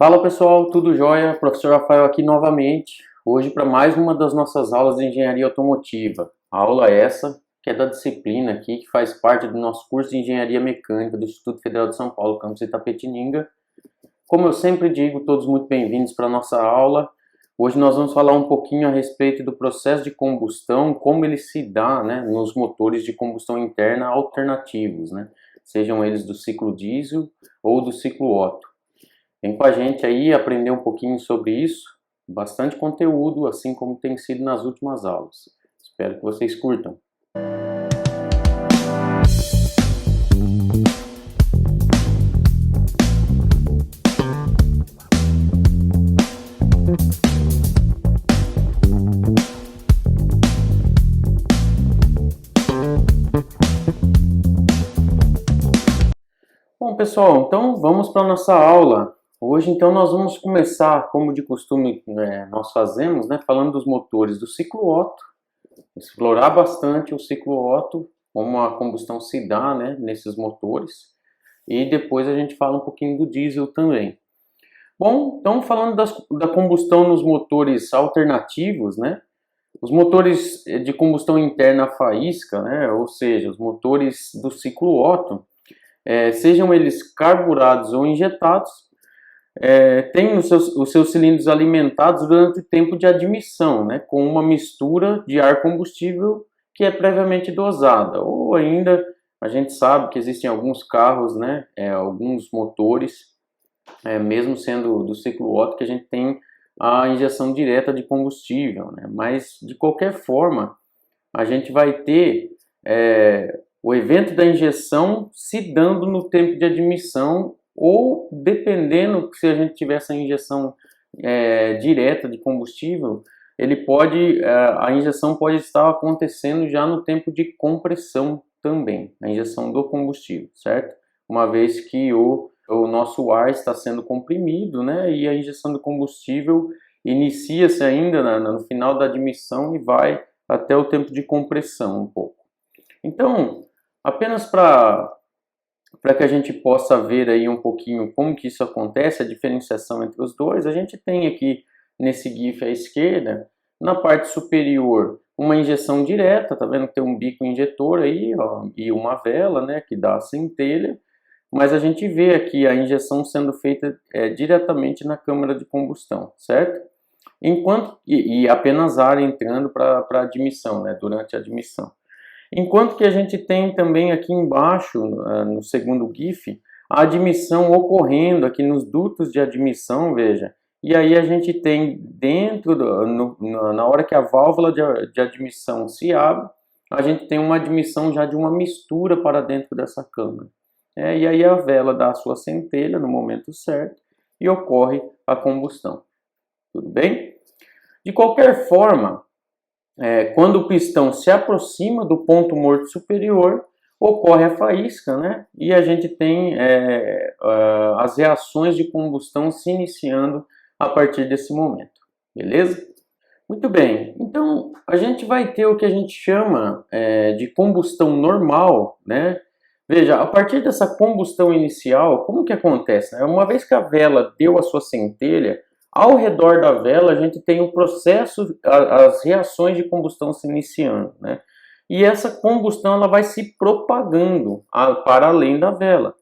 Fala pessoal, tudo jóia? Professor Rafael aqui novamente, hoje para mais uma das nossas aulas de Engenharia Automotiva. A aula essa, que é da disciplina aqui, que faz parte do nosso curso de Engenharia Mecânica do Instituto Federal de São Paulo, campus Itapetininga. Como eu sempre digo, todos muito bem-vindos para a nossa aula. Hoje nós vamos falar um pouquinho a respeito do processo de combustão, como ele se dá, nos motores de combustão interna alternativos, sejam eles do ciclo diesel ou do ciclo Otto. Vem com a gente aí aprender um pouquinho sobre isso, bastante conteúdo, assim como tem sido nas últimas aulas. Espero que vocês curtam. Bom pessoal, então vamos para a nossa aula. Hoje, então, nós vamos começar, como de costume nós fazemos, falando dos motores do ciclo Otto, explorar bastante o ciclo Otto, como a combustão se dá nesses motores, e depois a gente fala um pouquinho do diesel também. Bom, então, falando da combustão nos motores alternativos, os motores de combustão interna a faísca, ou seja, os motores do ciclo Otto, sejam eles carburados ou injetados, tem os seus cilindros alimentados durante o tempo de admissão, com uma mistura de ar combustível que é previamente dosada. Ou ainda, a gente sabe que existem alguns carros, alguns motores, mesmo sendo do ciclo Otto, que a gente tem a injeção direta de combustível. Mas, de qualquer forma, a gente vai ter o evento da injeção se dando no tempo de admissão, ou dependendo, se a gente tiver essa injeção direta de combustível, a injeção pode estar acontecendo já no tempo de compressão também, a injeção do combustível, certo? Uma vez que o nosso ar está sendo comprimido, e a injeção do combustível inicia-se ainda no final da admissão e vai até o tempo de compressão um pouco. Então, apenas para que a gente possa ver aí um pouquinho como que isso acontece, a diferenciação entre os dois, a gente tem aqui nesse GIF à esquerda, na parte superior, uma injeção direta, tá vendo que tem um bico injetor aí, ó, e uma vela, que dá a centelha, mas a gente vê aqui a injeção sendo feita diretamente na câmara de combustão, certo? E apenas ar entrando para a admissão, durante a admissão. Enquanto que a gente tem também aqui embaixo, no segundo GIF, a admissão ocorrendo aqui nos dutos de admissão, veja. E aí a gente tem dentro, na hora que a válvula de admissão se abre, a gente tem uma admissão já de uma mistura para dentro dessa câmara. E aí a vela dá a sua centelha no momento certo e ocorre a combustão. Tudo bem? De qualquer forma, quando o pistão se aproxima do ponto morto superior, ocorre a faísca, e a gente tem as reações de combustão se iniciando a partir desse momento, beleza? Muito bem, então a gente vai ter o que a gente chama de combustão normal, Veja, a partir dessa combustão inicial, como que acontece? Uma vez que a vela deu a sua centelha, ao redor da vela, a gente tem o processo, as reações de combustão se iniciando, E essa combustão ela vai se propagando para além da vela.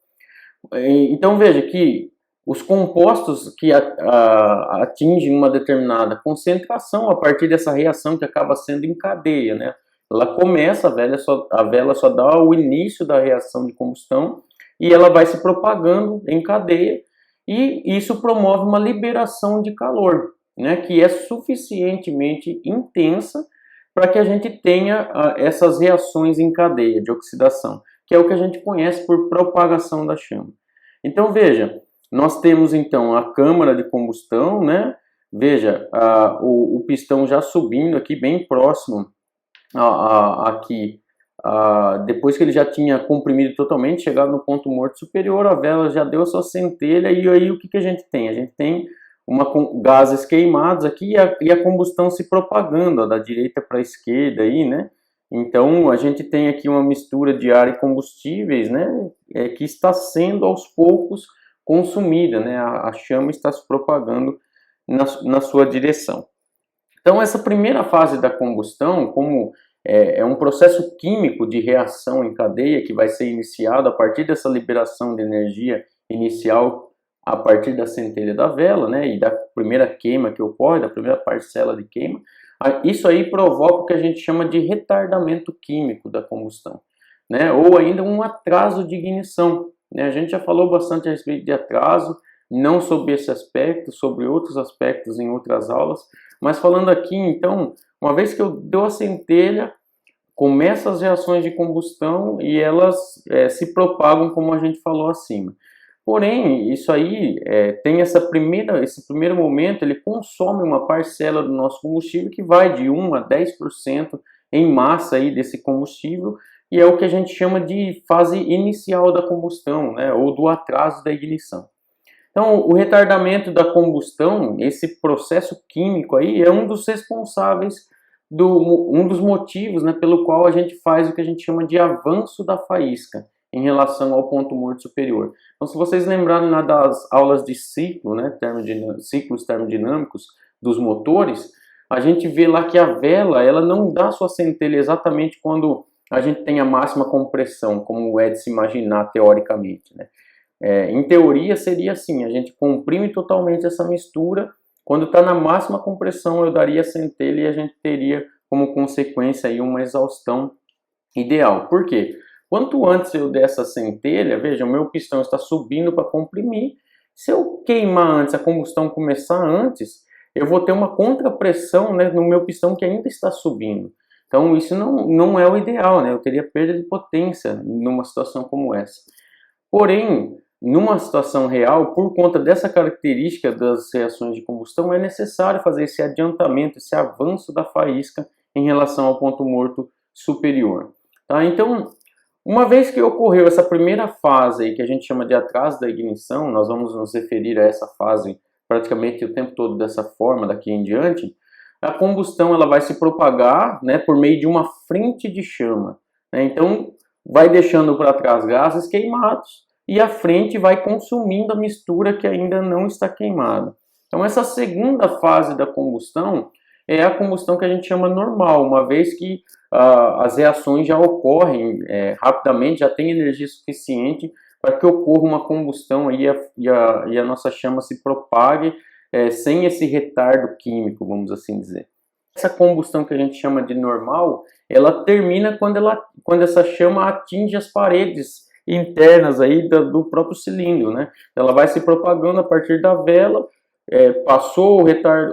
Então, veja que os compostos que atingem uma determinada concentração, a partir dessa reação que acaba sendo em cadeia, Ela começa, a vela só dá o início da reação de combustão e ela vai se propagando em cadeia, e isso promove uma liberação de calor, que é suficientemente intensa para que a gente tenha essas reações em cadeia de oxidação, que é o que a gente conhece por propagação da chama. Então veja, nós temos então a câmara de combustão, Veja, o pistão já subindo aqui bem próximo aqui. Depois que ele já tinha comprimido totalmente, chegado no ponto morto superior, a vela já deu a sua centelha, e aí o que a gente tem? A gente tem gases queimados aqui e a combustão se propagando, da direita para a esquerda aí, Então a gente tem aqui uma mistura de ar e combustíveis, que está sendo aos poucos consumida, né? A chama está se propagando na sua direção. Então, essa primeira fase da combustão, como é um processo químico de reação em cadeia que vai ser iniciado a partir dessa liberação de energia inicial a partir da centelha da vela, né, e da primeira queima que ocorre, da primeira parcela de queima, isso aí provoca o que a gente chama de retardamento químico da combustão, né, ou ainda um atraso de ignição. Né? A gente já falou bastante a respeito de atraso, não sobre esse aspecto, sobre outros aspectos em outras aulas, mas falando aqui, então, uma vez que eu dou a centelha, começam as reações de combustão e elas se propagam como a gente falou acima. Porém, isso aí tem esse primeiro momento, ele consome uma parcela do nosso combustível que vai de 1 a 10% em massa aí desse combustível, e é o que a gente chama de fase inicial da combustão, né, ou do atraso da ignição. Então, o retardamento da combustão, esse processo químico aí, é um dos responsáveis, um dos motivos, né, pelo qual a gente faz o que a gente chama de avanço da faísca em relação ao ponto morto superior. Então, se vocês lembrarem das aulas de ciclo, né, ciclos termodinâmicos dos motores, a gente vê lá que a vela, ela não dá sua centelha exatamente quando a gente tem a máxima compressão, como é de se imaginar teoricamente, né? Em teoria seria assim, a gente comprime totalmente essa mistura, quando está na máxima compressão eu daria a centelha e a gente teria como consequência aí uma exaustão ideal. Por quê? Quanto antes eu der essa centelha, veja, o meu pistão está subindo para comprimir, se eu queimar antes, a combustão começar antes, eu vou ter uma contrapressão, né, no meu pistão que ainda está subindo. Então isso não é o ideal, né? Eu teria perda de potência numa situação como essa. Porém, numa situação real, por conta dessa característica das reações de combustão, é necessário fazer esse adiantamento, esse avanço da faísca em relação ao ponto morto superior. Tá? Então, uma vez que ocorreu essa primeira fase aí, que a gente chama de atraso da ignição, nós vamos nos referir a essa fase praticamente o tempo todo dessa forma, daqui em diante, a combustão ela vai se propagar, né, por meio de uma frente de chama. Né? Então, vai deixando para trás gases queimados, e a frente vai consumindo a mistura que ainda não está queimada. Então essa segunda fase da combustão é a combustão que a gente chama normal, uma vez que as reações já ocorrem rapidamente, já tem energia suficiente para que ocorra uma combustão aí, e a nossa chama se propague sem esse retardo químico, vamos assim dizer. Essa combustão que a gente chama de normal, ela termina quando essa chama atinge as paredes internas aí do próprio cilindro, né? Ela vai se propagando a partir da vela, passou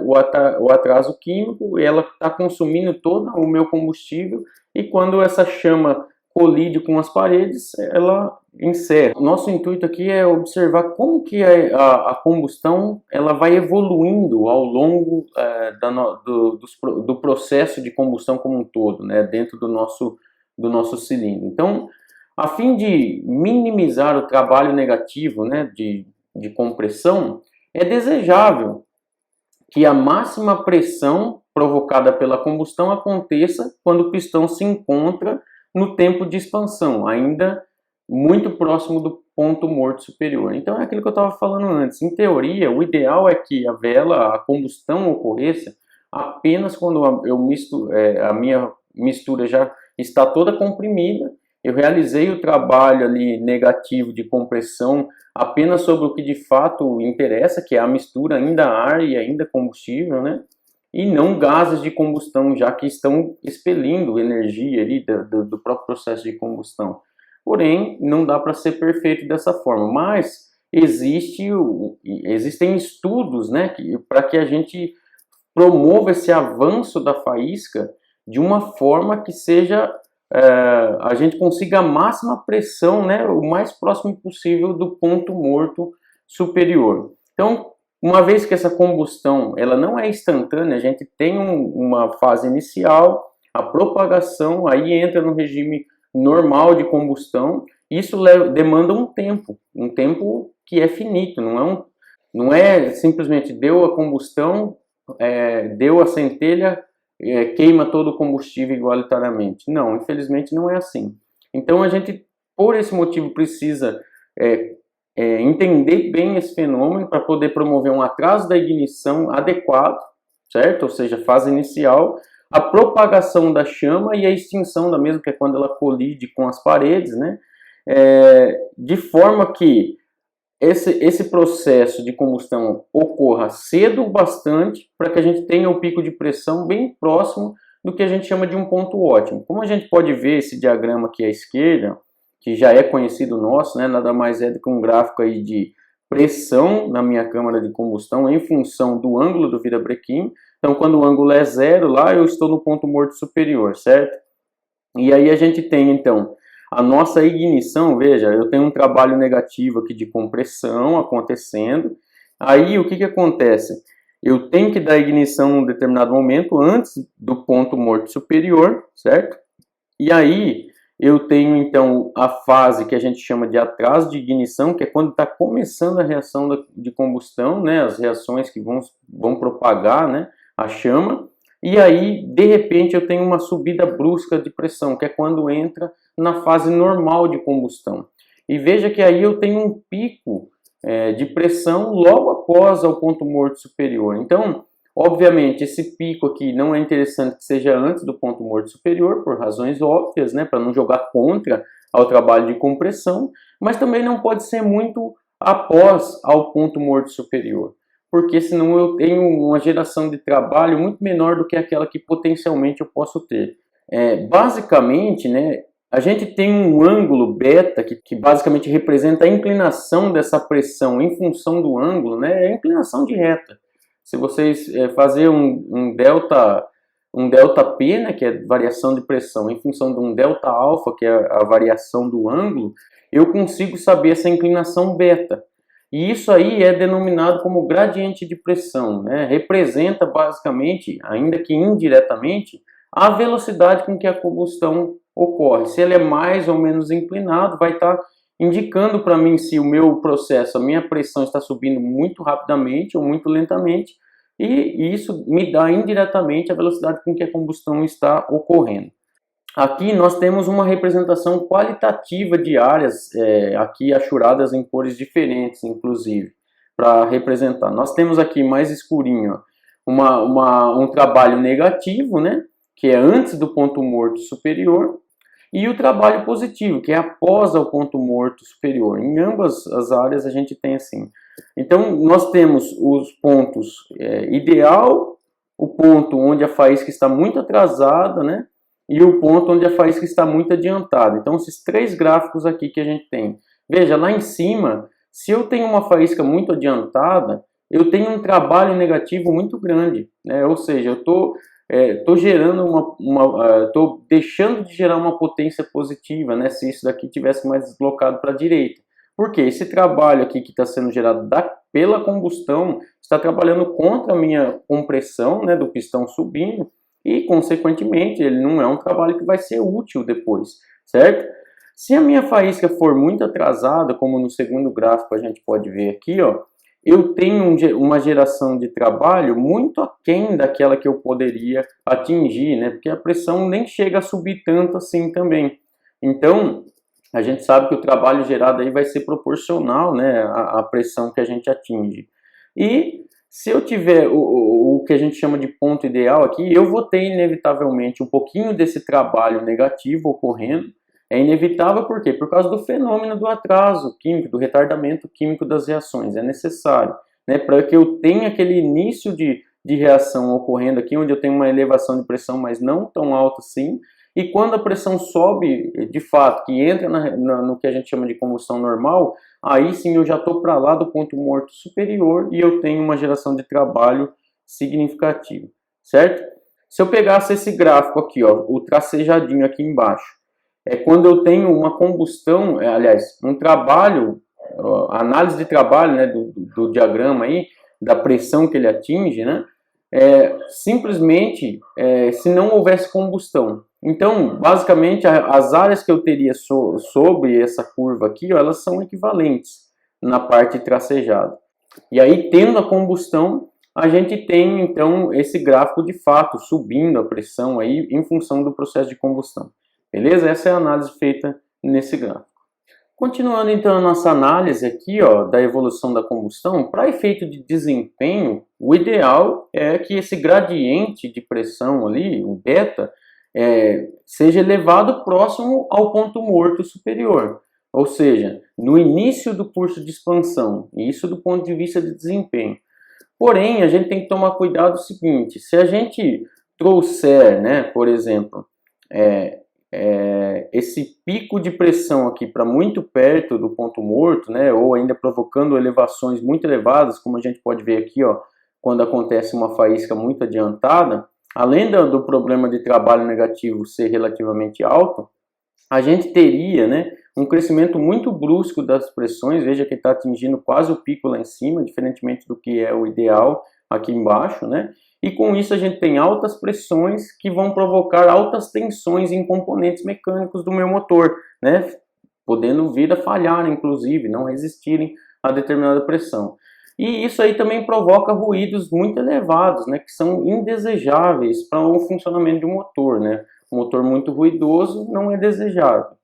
o atraso químico, e ela está consumindo todo o meu combustível, e quando essa chama colide com as paredes, ela encerra. O nosso intuito aqui é observar como que a combustão ela vai evoluindo ao longo do processo de combustão como um todo, né? Dentro do nosso cilindro. Então, a fim de minimizar o trabalho negativo, né, de compressão, é desejável que a máxima pressão provocada pela combustão aconteça quando o pistão se encontra no tempo de expansão, ainda muito próximo do ponto morto superior. Então é aquilo que eu estava falando antes. Em teoria, o ideal é que a combustão ocorresse apenas quando a minha mistura já está toda comprimida. Eu realizei o trabalho ali negativo de compressão apenas sobre o que de fato interessa, que é a mistura ainda ar e ainda combustível, né? E não gases de combustão, já que estão expelindo energia ali do próprio processo de combustão. Porém, não dá para ser perfeito dessa forma, mas existem estudos, né, para que a gente promova esse avanço da faísca de uma forma que seja a gente consiga a máxima pressão, né, o mais próximo possível do ponto morto superior. Então, uma vez que essa combustão ela não é instantânea, a gente tem uma fase inicial, a propagação, aí entra no regime normal de combustão. Isso demanda um tempo que é finito, não é simplesmente deu a combustão, deu a centelha, queima todo o combustível igualitariamente. Não, infelizmente não é assim. Então a gente, por esse motivo, precisa entender bem esse fenômeno para poder promover um atraso da ignição adequado, certo? Ou seja, fase inicial, a propagação da chama e a extinção da mesma, que é quando ela colide com as paredes, né? De forma que esse processo de combustão ocorra cedo o bastante para que a gente tenha o pico de pressão bem próximo do que a gente chama de um ponto ótimo. Como a gente pode ver esse diagrama aqui à esquerda, que já é conhecido nosso, né, nada mais é do que um gráfico aí de pressão na minha câmara de combustão em função do ângulo do virabrequim. Então, quando o ângulo é zero, lá eu estou no ponto morto superior, certo? E aí a gente tem, então, a nossa ignição. Veja, eu tenho um trabalho negativo aqui de compressão acontecendo. Aí, o que acontece? Eu tenho que dar ignição em um determinado momento antes do ponto morto superior, certo? E aí, eu tenho, então, a fase que a gente chama de atraso de ignição, que é quando está começando a reação de combustão, né? As reações que vão propagar, né, a chama. E aí, de repente, eu tenho uma subida brusca de pressão, que é quando entra na fase normal de combustão. E veja que aí eu tenho um pico de pressão logo após o ponto morto superior. Então, obviamente, esse pico aqui não é interessante que seja antes do ponto morto superior, por razões óbvias, né, para não jogar contra ao trabalho de compressão, mas também não pode ser muito após ao ponto morto superior, porque senão eu tenho uma geração de trabalho muito menor do que aquela que potencialmente eu posso ter. Basicamente, né, a gente tem um ângulo beta que basicamente representa a inclinação dessa pressão em função do ângulo, né, é a inclinação de reta. Se vocês fazer um delta P, né, que é variação de pressão, em função de um delta alfa, que é a variação do ângulo, eu consigo saber essa inclinação beta. E isso aí é denominado como gradiente de pressão, né? Representa basicamente, ainda que indiretamente, a velocidade com que a combustão ocorre. Se ele é mais ou menos inclinado, vai estar indicando para mim se o meu processo, a minha pressão está subindo muito rapidamente ou muito lentamente, e isso me dá indiretamente a velocidade com que a combustão está ocorrendo. Aqui nós temos uma representação qualitativa de áreas, aqui achuradas em cores diferentes, inclusive, para representar. Nós temos aqui mais escurinho um trabalho negativo, né, que é antes do ponto morto superior, e o trabalho positivo, que é após o ponto morto superior. Em ambas as áreas a gente tem assim. Então, nós temos os pontos ideal, o ponto onde a faísca está muito atrasada, né? E o ponto onde a faísca está muito adiantada. Então, esses três gráficos aqui que a gente tem. Veja, lá em cima, se eu tenho uma faísca muito adiantada, eu tenho um trabalho negativo muito grande, né? Ou seja, eu estou estou deixando de gerar uma potência positiva, né? Se isso daqui tivesse mais deslocado para a direita. Porque esse trabalho aqui que está sendo gerado pela combustão está trabalhando contra a minha compressão, né, do pistão subindo, e consequentemente ele não é um trabalho que vai ser útil depois, certo? Se a minha faísca for muito atrasada, como no segundo gráfico a gente pode ver aqui, ó, eu tenho uma geração de trabalho muito aquém daquela que eu poderia atingir, né? Porque a pressão nem chega a subir tanto assim também. Então, a gente sabe que o trabalho gerado aí vai ser proporcional, né, à pressão que a gente atinge. E se eu tiver o que a gente chama de ponto ideal aqui, eu vou ter inevitavelmente um pouquinho desse trabalho negativo ocorrendo. É inevitável por quê? Por causa do fenômeno do atraso químico, do retardamento químico das reações. É necessário, né, para que eu tenha aquele início de reação ocorrendo aqui, onde eu tenho uma elevação de pressão, mas não tão alta assim. E quando a pressão sobe, de fato, que entra no que a gente chama de combustão normal, aí sim eu já estou para lá do ponto morto superior e eu tenho uma geração de trabalho significativa, certo? Se eu pegasse esse gráfico aqui, ó, o tracejadinho aqui embaixo, é quando eu tenho uma combustão, aliás, um trabalho, análise de trabalho, né, do diagrama aí, da pressão que ele atinge, né, simplesmente se não houvesse combustão. Então, basicamente, as áreas que eu teria sobre essa curva aqui, ó, elas são equivalentes na parte tracejada. E aí, tendo a combustão, a gente tem, então, esse gráfico de fato subindo a pressão aí em função do processo de combustão. Beleza? Essa é a análise feita nesse gráfico. Continuando então a nossa análise aqui, ó, da evolução da combustão, para efeito de desempenho, o ideal é que esse gradiente de pressão ali, o beta, seja elevado próximo ao ponto morto superior, ou seja, no início do curso de expansão, isso do ponto de vista de desempenho. Porém, a gente tem que tomar cuidado o seguinte, se a gente trouxer, né, por exemplo, esse pico de pressão aqui para muito perto do ponto morto, né, ou ainda provocando elevações muito elevadas, como a gente pode ver aqui, ó, quando acontece uma faísca muito adiantada, além do problema de trabalho negativo ser relativamente alto, a gente teria, né, um crescimento muito brusco das pressões. Veja que está atingindo quase o pico lá em cima, diferentemente do que é o ideal aqui embaixo, né? E com isso a gente tem altas pressões que vão provocar altas tensões em componentes mecânicos do meu motor, né? Podendo vir a falhar, inclusive, não resistirem a determinada pressão. E isso aí também provoca ruídos muito elevados, né? Que são indesejáveis para o funcionamento do motor, né? Um motor muito ruidoso não é desejável,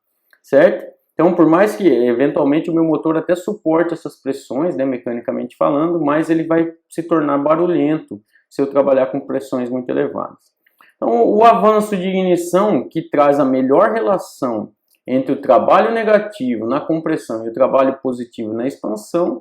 certo? Então, por mais que eventualmente o meu motor até suporte essas pressões, né, mecanicamente falando, mas ele vai se tornar barulhento se eu trabalhar com pressões muito elevadas. Então, o avanço de ignição, que traz a melhor relação entre o trabalho negativo na compressão e o trabalho positivo na expansão,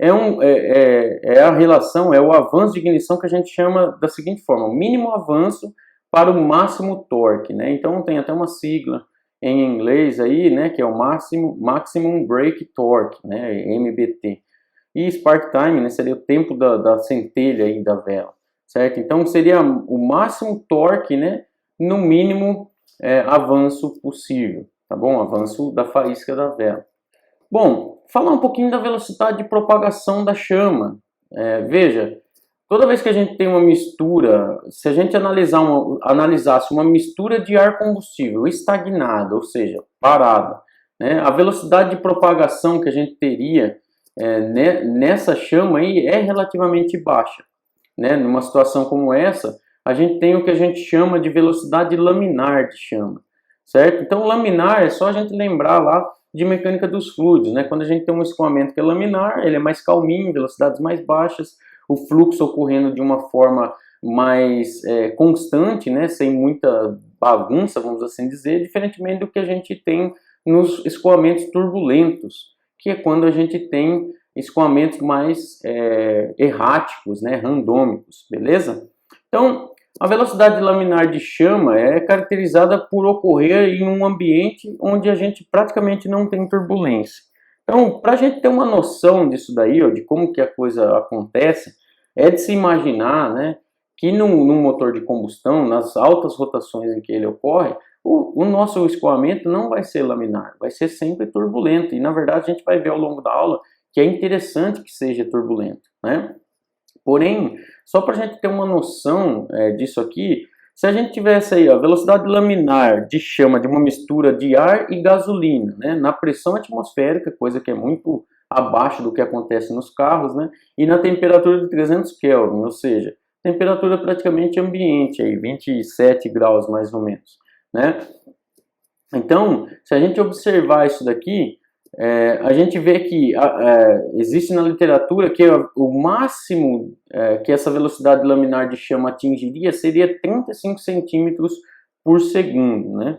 a relação, é o avanço de ignição que a gente chama da seguinte forma: o mínimo avanço para o máximo torque, né? Então tem até uma sigla em inglês aí, né, que é o Maximum Brake Torque, né, MBT. E Spark Time, né, seria o tempo da centelha aí da vela, certo? Então seria o máximo torque, né, no mínimo avanço possível, tá bom? Avanço da faísca da vela. Bom, falar um pouquinho da velocidade de propagação da chama. Veja, toda vez que a gente tem uma mistura, se a gente analisasse uma mistura de ar combustível estagnada, ou seja, parada, né, a velocidade de propagação que a gente teria nessa chama aí é relativamente baixa, né? Numa situação como essa, a gente tem o que a gente chama de velocidade laminar de chama, certo? Então, laminar é só a gente lembrar lá de mecânica dos fluidos, né? Quando a gente tem um escoamento que é laminar, ele é mais calminho, velocidades mais baixas, o fluxo ocorrendo de uma forma mais constante, né, sem muita bagunça, vamos assim dizer, diferentemente do que a gente tem nos escoamentos turbulentos, que é quando a gente tem escoamentos mais erráticos, né, randômicos, beleza? Então, a velocidade laminar de chama é caracterizada por ocorrer em um ambiente onde a gente praticamente não tem turbulência. Então, para a gente ter uma noção disso daí, ó, de como que a coisa acontece, é de se imaginar, né, que num motor de combustão, nas altas rotações em que ele ocorre, o nosso escoamento não vai ser laminar, vai ser sempre turbulento. E, na verdade, a gente vai ver ao longo da aula que é interessante que seja turbulento, né? Porém, só para a gente ter uma noção disso aqui, se a gente tivesse aí a velocidade laminar de chama de uma mistura de ar e gasolina, né, na pressão atmosférica, coisa que é muito abaixo do que acontece nos carros, né, e na temperatura de 300 Kelvin, ou seja, temperatura praticamente ambiente, aí, 27 graus mais ou menos, né? Então, se a gente observar isso daqui, a gente vê que existe na literatura que o máximo que essa velocidade laminar de chama atingiria seria 35 centímetros por segundo, né?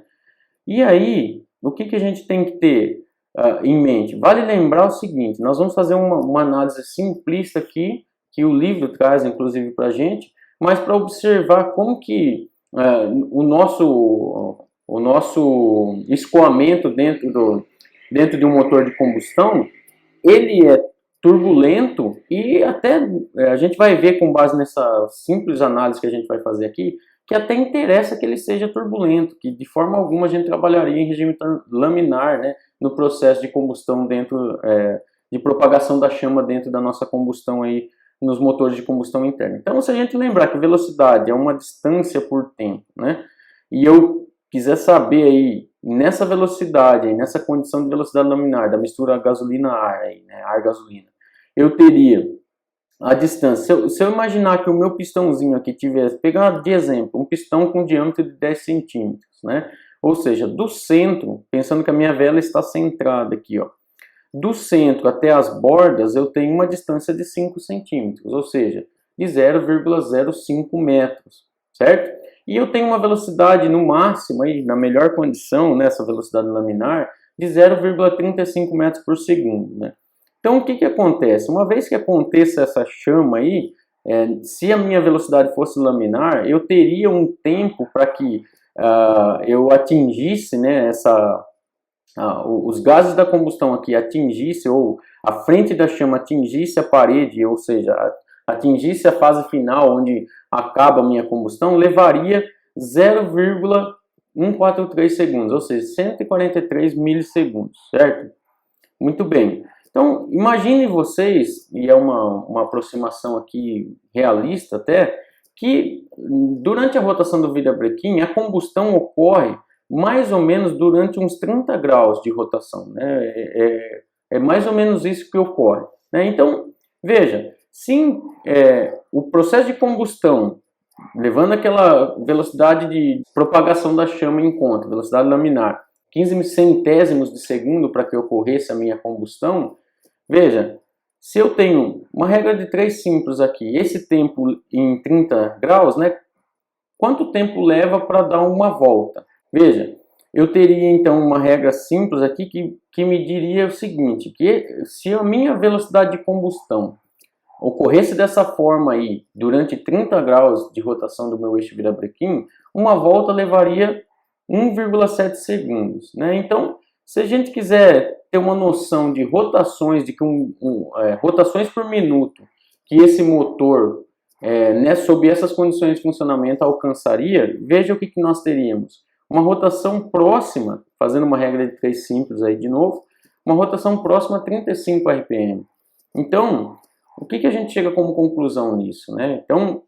E aí, o que a gente tem que ter em mente? Vale lembrar o seguinte: nós vamos fazer uma análise simplista aqui, que o livro traz inclusive para a gente, mas para observar como que o nosso escoamento dentro de um motor de combustão, ele é turbulento e até a gente vai ver com base nessa simples análise que a gente vai fazer aqui, que até interessa que ele seja turbulento, que de forma alguma a gente trabalharia em regime laminar, né, no processo de combustão de propagação da chama dentro da nossa combustão aí nos motores de combustão interna. Então, se a gente lembrar que velocidade é uma distância por tempo, né, e eu quiser saber aí, nessa velocidade, nessa condição de velocidade laminar, da mistura gasolina-ar, né, ar-gasolina, eu teria a distância. Se eu imaginar que o meu pistãozinho aqui tivesse, pegar de exemplo, um pistão com diâmetro de 10 centímetros, né, Ou seja, do centro, pensando que a minha vela está centrada aqui, ó, do centro até as bordas eu tenho uma distância de 5 centímetros, ou seja, de 0,05 metros, certo? E eu tenho uma velocidade no máximo, aí, na melhor condição, nessa velocidade laminar, de 0,35 metros por segundo, né? Então o que acontece? Uma vez que aconteça essa chama aí, se a minha velocidade fosse laminar, eu teria um tempo para que eu atingisse, né, os gases da combustão aqui atingisse, ou a frente da chama atingisse a parede, ou seja, atingisse a fase final onde acaba a minha combustão, levaria 0,143 segundos, ou seja, 143 milissegundos, certo? Muito bem. Então, imagine vocês, e é uma aproximação aqui realista até, que durante a rotação do virabrequim, a combustão ocorre mais ou menos durante uns 30 graus de rotação, né? É mais ou menos isso que ocorre, né? Então, veja, se o processo de combustão, levando aquela velocidade de propagação da chama em conta, velocidade laminar, 15 centésimos de segundo para que ocorresse a minha combustão, veja, se eu tenho uma regra de 3 simples aqui, esse tempo em 30 graus, né, quanto tempo leva para dar uma volta? Veja, eu teria então uma regra simples aqui que me diria o seguinte, que se a minha velocidade de combustão ocorresse dessa forma aí, durante 30 graus de rotação do meu eixo virabrequim, uma volta levaria 1,7 segundos, né? Então, se a gente quiser ter uma noção de rotações, rotações por minuto que esse motor, né, sob essas condições de funcionamento, alcançaria, veja o que nós teríamos. Uma rotação próxima, fazendo uma regra de 3 simples aí de novo, uma rotação próxima a 35 RPM. Então, o que a gente chega como conclusão nisso, né? Então,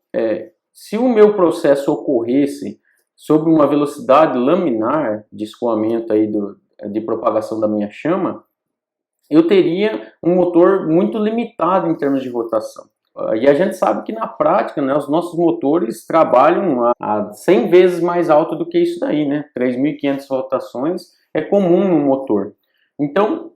se o meu processo ocorresse sob uma velocidade laminar de escoamento aí de propagação da minha chama, eu teria um motor muito limitado em termos de rotação. E a gente sabe que na prática, né, os nossos motores trabalham a 100 vezes mais alto do que isso daí, né? 3.500 rotações é comum no motor. Então,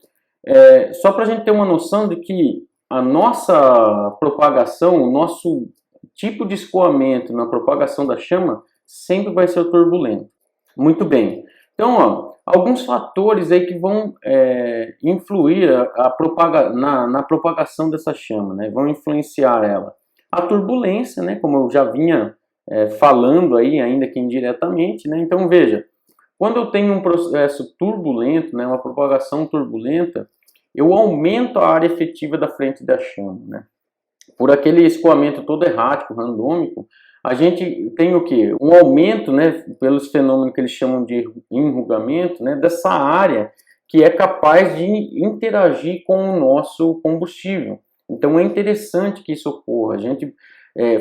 só para a gente ter uma noção de que a nossa propagação, o nosso tipo de escoamento na propagação da chama sempre vai ser turbulento. Muito bem. Então, ó, alguns fatores aí que vão influir na propagação dessa chama, né? Vão influenciar ela. A turbulência, né? Como eu já vinha falando aí, ainda que indiretamente, né? Então, veja, quando eu tenho um processo turbulento, né? Uma propagação turbulenta, eu aumento a área efetiva da frente da chama, né? Por aquele escoamento todo errático, randômico, a gente tem o que? Um aumento, né, pelos fenômenos que eles chamam de enrugamento, né, dessa área que é capaz de interagir com o nosso combustível. Então é interessante que isso ocorra. A gente,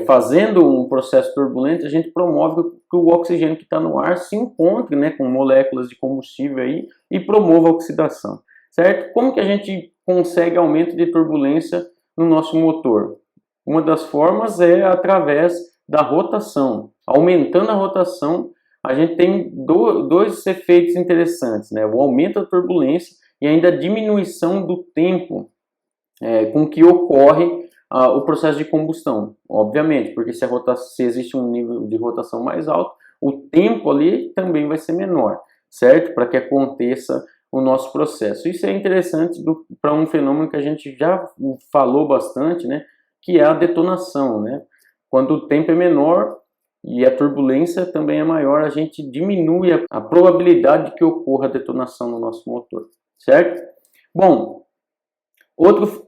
fazendo um processo turbulento, a gente promove que o oxigênio que está no ar se encontre, né, com moléculas de combustível aí e promova a oxidação. Certo? Como que a gente consegue aumento de turbulência no nosso motor? Uma das formas é através da rotação. Aumentando a rotação, a gente tem dois efeitos interessantes, né? O aumento da turbulência e ainda a diminuição do tempo com que ocorre o processo de combustão. Obviamente, porque se existe um nível de rotação mais alto, o tempo ali também vai ser menor, certo? Para que aconteça o nosso processo. Isso é interessante para um fenômeno que a gente já falou bastante, né? Que é a detonação, né? Quando o tempo é menor e a turbulência também é maior, a gente diminui a probabilidade de que ocorra a detonação no nosso motor, certo? Bom, outro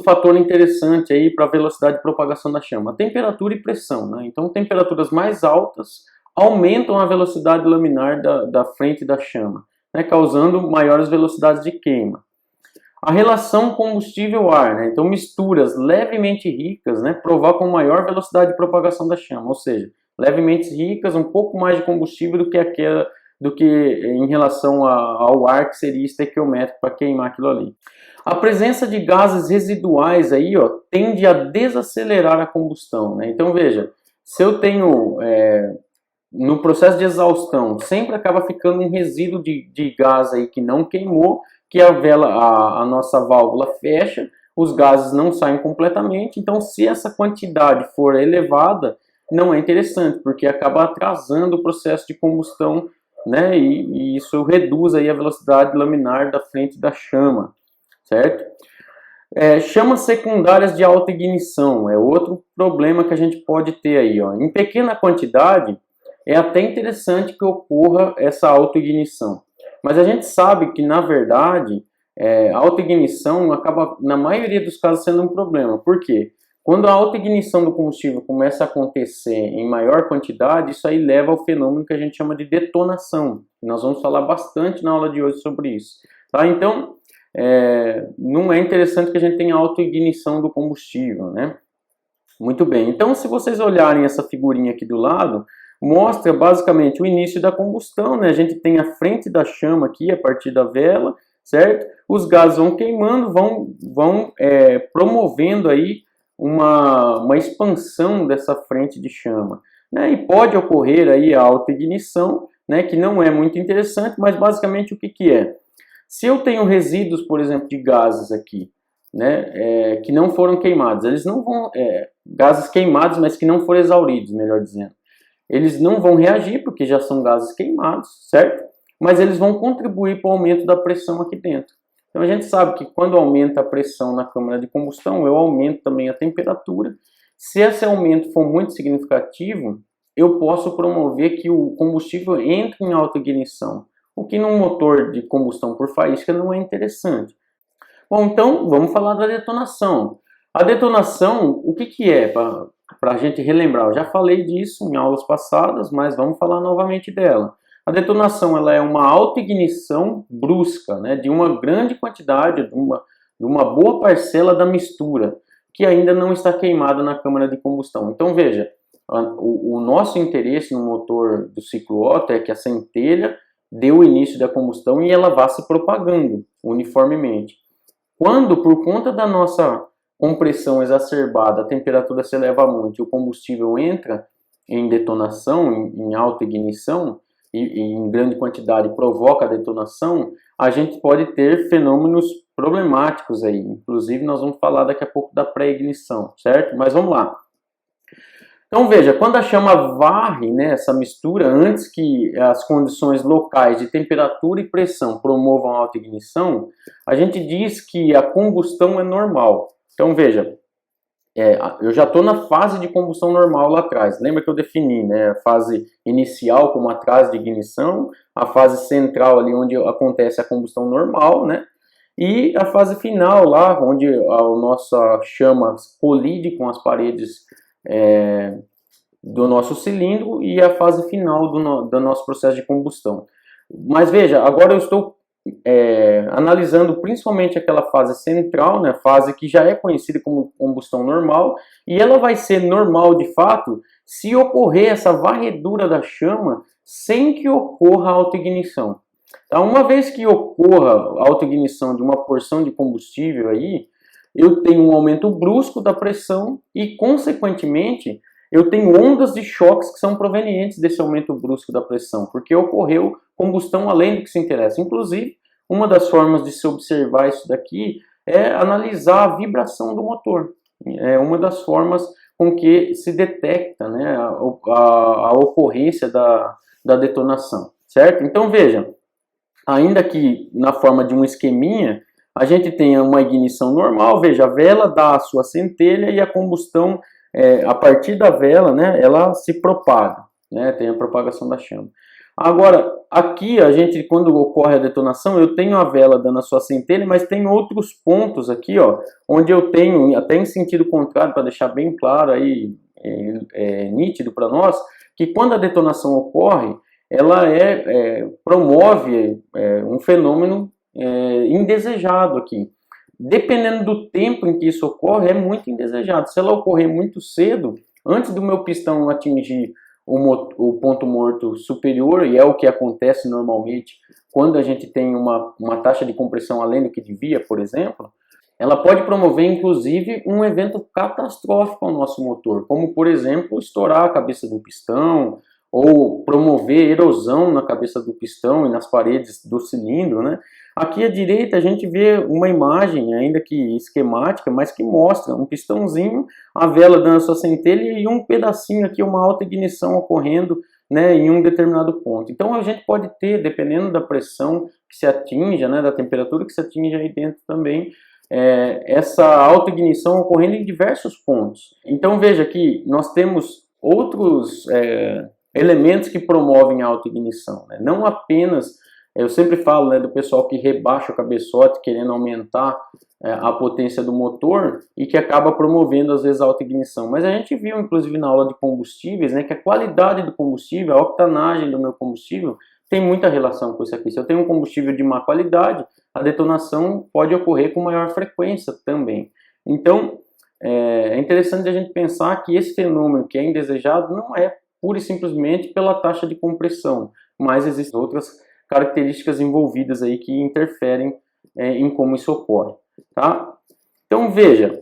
fator interessante aí para a velocidade de propagação da chama, a temperatura e pressão, né? Então, temperaturas mais altas aumentam a velocidade laminar da frente da chama, né? Causando maiores velocidades de queima. A relação combustível-ar, né? Então misturas levemente ricas, né, provocam maior velocidade de propagação da chama, ou seja, levemente ricas, um pouco mais de combustível do que em relação ao ar que seria estequiométrico para queimar aquilo ali. A presença de gases residuais aí, ó, tende a desacelerar a combustão, né? Então veja, se eu tenho no processo de exaustão, sempre acaba ficando um resíduo de gás aí que não queimou, que a nossa válvula fecha, os gases não saem completamente. Então, se essa quantidade for elevada, não é interessante, porque acaba atrasando o processo de combustão, né? E isso reduz aí a velocidade laminar da frente da chama, certo? Chamas secundárias de alta ignição é outro problema que a gente pode ter aí, ó. Em pequena quantidade, é até interessante que ocorra essa autoignição. Mas a gente sabe que, na verdade, a autoignição acaba, na maioria dos casos, sendo um problema. Por quê? Quando a autoignição do combustível começa a acontecer em maior quantidade, isso aí leva ao fenômeno que a gente chama de detonação. Nós vamos falar bastante na aula de hoje sobre isso. Tá? Então, não é interessante que a gente tenha autoignição do combustível, né? Muito bem. Então, se vocês olharem essa figurinha aqui do lado, mostra basicamente o início da combustão, né? A gente tem a frente da chama aqui, a partir da vela, certo? Os gases vão queimando, vão promovendo aí uma expansão dessa frente de chama, né? E pode ocorrer aí a autoignição, né? Que não é muito interessante, mas basicamente o que é? Se eu tenho resíduos, por exemplo, de gases aqui, né? Que não foram queimados, eles não vão... gases queimados, mas que não foram exauridos, melhor dizendo. Eles não vão reagir, porque já são gases queimados, certo? Mas eles vão contribuir para o aumento da pressão aqui dentro. Então a gente sabe que quando aumenta a pressão na câmara de combustão, eu aumento também a temperatura. Se esse aumento for muito significativo, eu posso promover que o combustível entre em autoignição, o que num motor de combustão por faísca não é interessante. Bom, então vamos falar da detonação. A detonação, o que é? Para a gente relembrar, eu já falei disso em aulas passadas, mas vamos falar novamente dela. A detonação ela é uma autoignição brusca, né, de uma grande quantidade, de uma boa parcela da mistura, que ainda não está queimada na câmara de combustão. Então veja, o nosso interesse no motor do ciclo Otto é que a centelha dê o início da combustão e ela vá se propagando uniformemente. Quando, por conta da nossa compressão exacerbada, a temperatura se eleva muito e o combustível entra em detonação, em alta ignição, e em grande quantidade provoca a detonação, a gente pode ter fenômenos problemáticos aí. Inclusive, nós vamos falar daqui a pouco da pré-ignição, certo? Mas vamos lá. Então veja, quando a chama varre, né, essa mistura, antes que as condições locais de temperatura e pressão promovam a autoignição, a gente diz que a combustão é normal. Então veja, eu já estou na fase de combustão normal lá atrás. Lembra que eu defini, né, a fase inicial como atraso de ignição, a fase central ali onde acontece a combustão normal, né, e a fase final lá onde a nossa chama colide com as paredes do nosso cilindro e a fase final do nosso processo de combustão. Mas veja, agora eu estou analisando principalmente aquela fase central, né, fase que já é conhecida como combustão normal, e ela vai ser normal de fato se ocorrer essa varredura da chama sem que ocorra a autoignição. Então, uma vez que ocorra a autoignição de uma porção de combustível aí, eu tenho um aumento brusco da pressão e, consequentemente, eu tenho ondas de choques que são provenientes desse aumento brusco da pressão, porque ocorreu combustão além do que se interessa. Inclusive, uma das formas de se observar isso daqui é analisar a vibração do motor. É uma das formas com que se detecta, né, a ocorrência da detonação, certo? Então, veja, ainda que na forma de um esqueminha, a gente tem uma ignição normal, veja, a vela dá a sua centelha e a combustão, a partir da vela, né, ela se propaga, né, tem a propagação da chama. Agora, aqui, quando ocorre a detonação, eu tenho a vela dando a sua centelha, mas tem outros pontos aqui, ó, onde eu tenho, até em sentido contrário, para deixar bem claro aí, nítido para nós, que quando a detonação ocorre, ela promove um fenômeno indesejado aqui. Dependendo do tempo em que isso ocorre, é muito indesejado. Se ela ocorrer muito cedo, antes do meu pistão atingir o ponto morto superior, e é o que acontece normalmente quando a gente tem uma taxa de compressão além do que devia, por exemplo, ela pode promover, inclusive, um evento catastrófico ao nosso motor, como, por exemplo, estourar a cabeça do pistão, ou promover erosão na cabeça do pistão e nas paredes do cilindro, né? Aqui à direita a gente vê uma imagem, ainda que esquemática, mas que mostra um pistãozinho, a vela dando a sua centelha e um pedacinho aqui, uma alta ignição ocorrendo, né, em um determinado ponto. Então a gente pode ter, dependendo da pressão que se atinja, né, da temperatura que se atinge aí dentro também, essa alta ignição ocorrendo em diversos pontos. Então veja que nós temos outros elementos que promovem a alta ignição, né? Não apenas, eu sempre falo, né, do pessoal que rebaixa o cabeçote querendo aumentar a potência do motor e que acaba promovendo às vezes a alta ignição, mas a gente viu inclusive na aula de combustíveis, né, que a qualidade do combustível, a octanagem do meu combustível tem muita relação com isso aqui. Se eu tenho um combustível de má qualidade, a detonação pode ocorrer com maior frequência também. Então é interessante a gente pensar que esse fenômeno que é indesejado não é pura e simplesmente pela taxa de compressão, mas existem outras características envolvidas aí que interferem em como isso ocorre, tá? Então veja,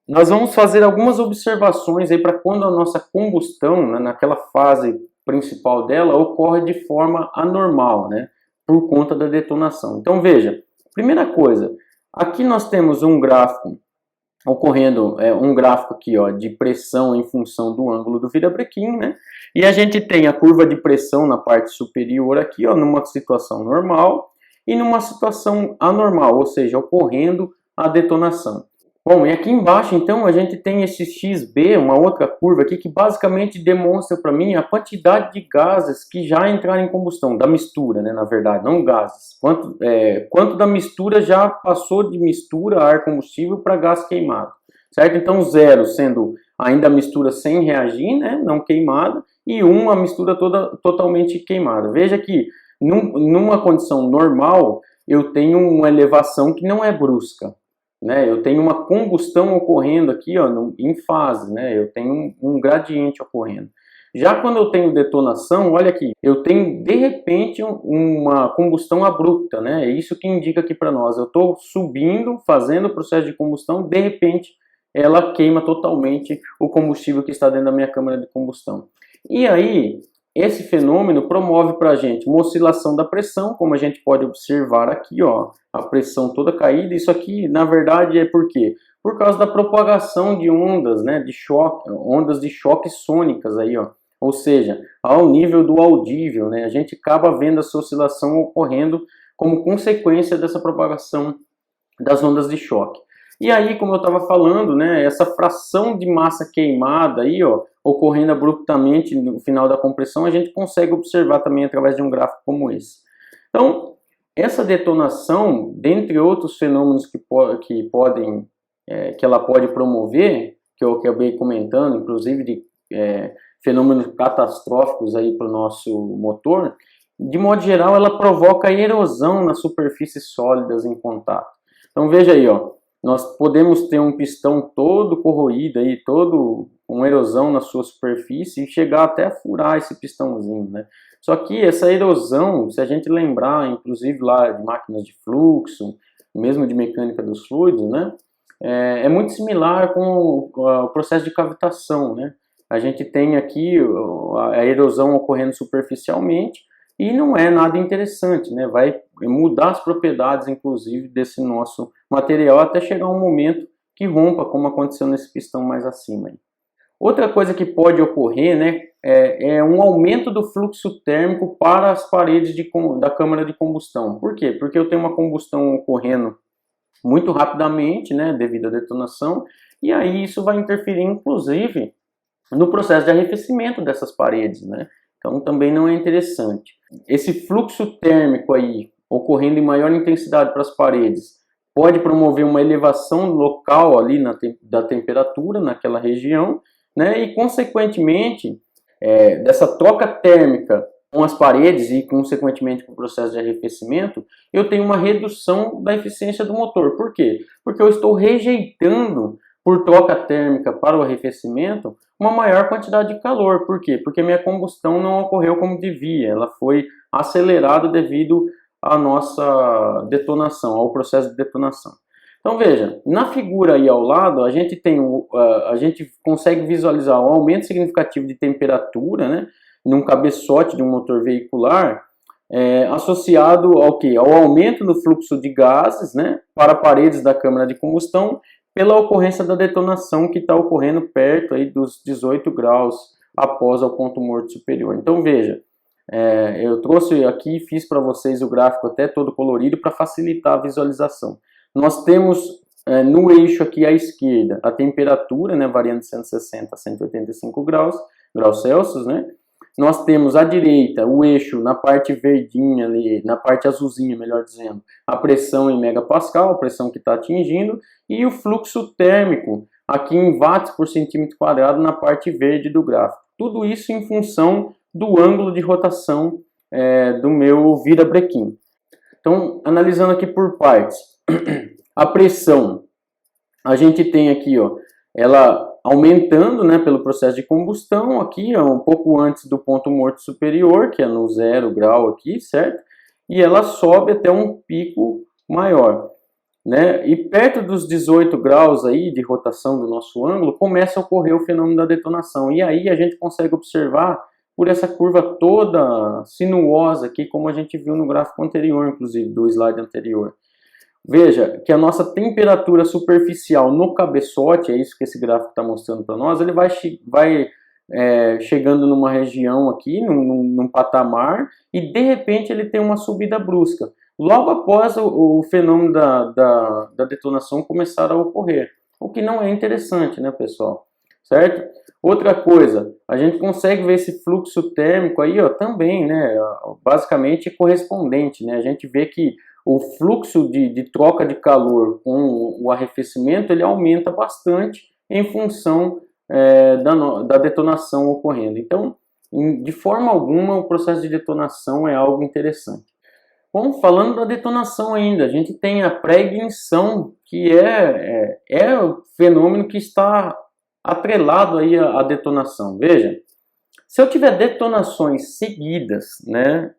nós vamos fazer algumas observações aí para quando a nossa combustão, né, naquela fase principal dela, ocorre de forma anormal, né, por conta da detonação. Então veja, primeira coisa, aqui nós temos um gráfico ocorrendo, um gráfico aqui, ó, de pressão em função do ângulo do virabrequim, né? E a gente tem a curva de pressão na parte superior aqui, ó, numa situação normal e numa situação anormal, ou seja, ocorrendo a detonação. Bom, e aqui embaixo, então, a gente tem esse XB, uma outra curva aqui, que basicamente demonstra para mim a quantidade de gases que já entraram em combustão, da mistura, né, na verdade, não gases. Quanto da mistura já passou de mistura ar combustível para gás queimado, certo? Então, 0 sendo ainda a mistura sem reagir, né, não queimada, e 1 a mistura toda totalmente queimada. Veja que, numa condição normal, eu tenho uma elevação que não é brusca, né? Eu tenho uma combustão ocorrendo aqui, ó, em fase, né? Eu tenho um gradiente ocorrendo. Já quando eu tenho detonação, olha aqui, eu tenho de repente uma combustão abrupta, né? É isso que indica aqui para nós. Eu estou subindo, fazendo o processo de combustão, de repente ela queima totalmente o combustível que está dentro da minha câmara de combustão. E aí, esse fenômeno promove para a gente uma oscilação da pressão, como a gente pode observar aqui, ó, a pressão toda caída. Isso aqui, na verdade, é por quê? Por causa da propagação de ondas, né, de choque, ondas de choque sônicas aí, ó. Ou seja, ao nível do audível, né, a gente acaba vendo essa oscilação ocorrendo como consequência dessa propagação das ondas de choque. E aí, como eu estava falando, né, essa fração de massa queimada aí, ó, ocorrendo abruptamente no final da compressão, a gente consegue observar também através de um gráfico como esse. Então, essa detonação, dentre outros fenômenos que ela pode promover, que eu acabei comentando, inclusive de fenômenos catastróficos aí para o nosso motor, de modo geral, ela provoca erosão nas superfícies sólidas em contato. Então veja aí, ó, nós podemos ter um pistão todo corroído aí, todo com erosão na sua superfície e chegar até a furar esse pistãozinho, né? Só que essa erosão, se a gente lembrar, inclusive lá de máquinas de fluxo, mesmo de mecânica dos fluidos, né? É muito similar com o processo de cavitação, né? A gente tem aqui a erosão ocorrendo superficialmente e não é nada interessante, né? Vai mudar as propriedades, inclusive, desse nosso material até chegar um momento que rompa, como aconteceu nesse pistão mais acima. Outra coisa que pode ocorrer, né, é um aumento do fluxo térmico para as paredes da câmara de combustão. Por quê? Porque eu tenho uma combustão ocorrendo muito rapidamente, né, devido à detonação, e aí isso vai interferir, inclusive, no processo de arrefecimento dessas paredes, né? Então também não é interessante. Esse fluxo térmico aí, ocorrendo em maior intensidade para as paredes, pode promover uma elevação local ali da temperatura naquela região, né? E consequentemente, dessa troca térmica com as paredes e consequentemente com o processo de arrefecimento, eu tenho uma redução da eficiência do motor. Por quê? Porque eu estou rejeitando, por troca térmica para o arrefecimento, uma maior quantidade de calor. Por quê? Porque minha combustão não ocorreu como devia, ela foi acelerada devido à nossa detonação, ao processo de detonação. Então veja, na figura aí ao lado, a gente consegue visualizar um aumento significativo de temperatura, né, num cabeçote de um motor veicular, associado ao quê? Ao aumento do fluxo de gases, né, para paredes da câmara de combustão, pela ocorrência da detonação que está ocorrendo perto aí dos 18 graus após o ponto morto superior. Então veja, eu trouxe aqui e fiz para vocês o gráfico até todo colorido para facilitar a visualização. Nós temos no eixo aqui à esquerda a temperatura, né, variando de 160 a 185 graus Celsius, né? Nós temos à direita o eixo na parte verdinha ali, na parte azulzinha, melhor dizendo, a pressão em megapascal, a pressão que está atingindo, e o fluxo térmico aqui em watts por centímetro quadrado na parte verde do gráfico. Tudo isso em função do ângulo de rotação do meu virabrequim. Então, analisando aqui por partes, a pressão, a gente tem aqui, ó, ela aumentando, né, pelo processo de combustão, aqui ó, um pouco antes do ponto morto superior, que é no 0 grau aqui, certo? E ela sobe até um pico maior, né? E perto dos 18 graus aí de rotação do nosso ângulo, começa a ocorrer o fenômeno da detonação. E aí a gente consegue observar por essa curva toda sinuosa aqui, como a gente viu no gráfico anterior, inclusive, do slide anterior. Veja que a nossa temperatura superficial no cabeçote, é isso que esse gráfico está mostrando para nós, ele vai chegando numa região aqui, num patamar, e de repente ele tem uma subida brusca, logo após o fenômeno da detonação começar a ocorrer, o que não é interessante, né, pessoal? Certo? Outra coisa, a gente consegue ver esse fluxo térmico aí, ó, também, né, basicamente correspondente, né, a gente vê que o fluxo de troca de calor com o arrefecimento, ele aumenta bastante em função da detonação ocorrendo. Então, de forma alguma, o processo de detonação é algo interessante. Bom, falando da detonação ainda, a gente tem a pré-ignição, que é o fenômeno que está atrelado aí à detonação. Veja, se eu tiver detonações seguidas, né,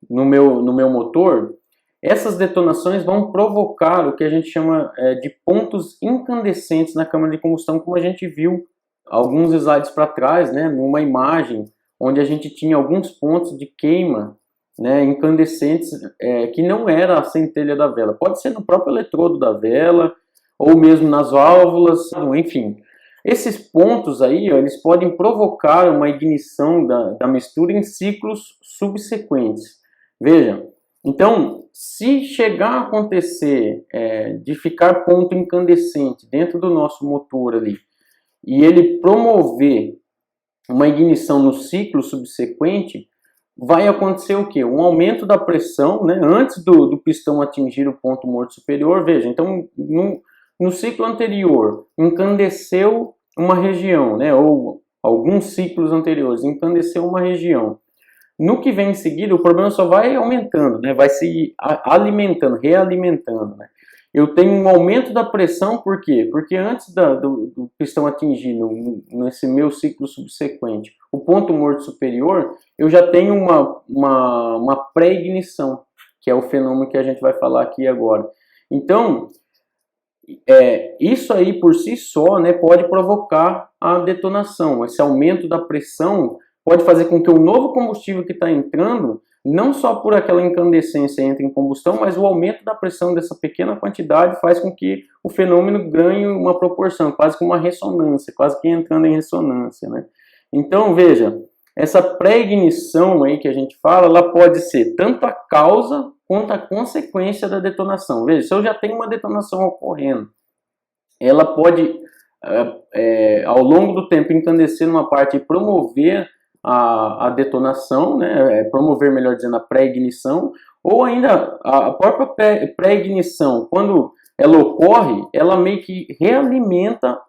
no meu motor, essas detonações vão provocar o que a gente chama de pontos incandescentes na câmara de combustão, como a gente viu alguns slides para trás, né, numa imagem onde a gente tinha alguns pontos de queima, né, incandescentes, que não era a centelha da vela. Pode ser no próprio eletrodo da vela, ou mesmo nas válvulas, enfim. Esses pontos aí, ó, eles podem provocar uma ignição da mistura em ciclos subsequentes. Veja, então, se chegar a acontecer de ficar ponto incandescente dentro do nosso motor ali, e ele promover uma ignição no ciclo subsequente, vai acontecer o quê? Um aumento da pressão, né, antes do pistão atingir o ponto morto superior. Veja, então, no ciclo anterior, incandesceu uma região, né, ou alguns ciclos anteriores, incandesceu uma região. No que vem em seguida, o problema só vai aumentando, né? Vai se alimentando, realimentando, né? Eu tenho um aumento da pressão, por quê? Porque antes do pistão atingir, nesse meu ciclo subsequente, o ponto morto superior, eu já tenho uma pré-ignição, que é o fenômeno que a gente vai falar aqui agora. Então, isso aí por si só, né, pode provocar a detonação. Esse aumento da pressão pode fazer com que o novo combustível que está entrando, não só por aquela incandescência entre em combustão, mas o aumento da pressão dessa pequena quantidade faz com que o fenômeno ganhe uma proporção, quase como uma ressonância, quase que entrando em ressonância, né? Então, veja, essa pré-ignição aí que a gente fala, ela pode ser tanto a causa quanto a consequência da detonação. Veja, se eu já tenho uma detonação ocorrendo, ela pode, ao longo do tempo, encandecer numa parte e promover a detonação, né, promover, melhor dizendo, a pré-ignição, ou ainda a própria pré-ignição, quando ela ocorre, ela meio que realimenta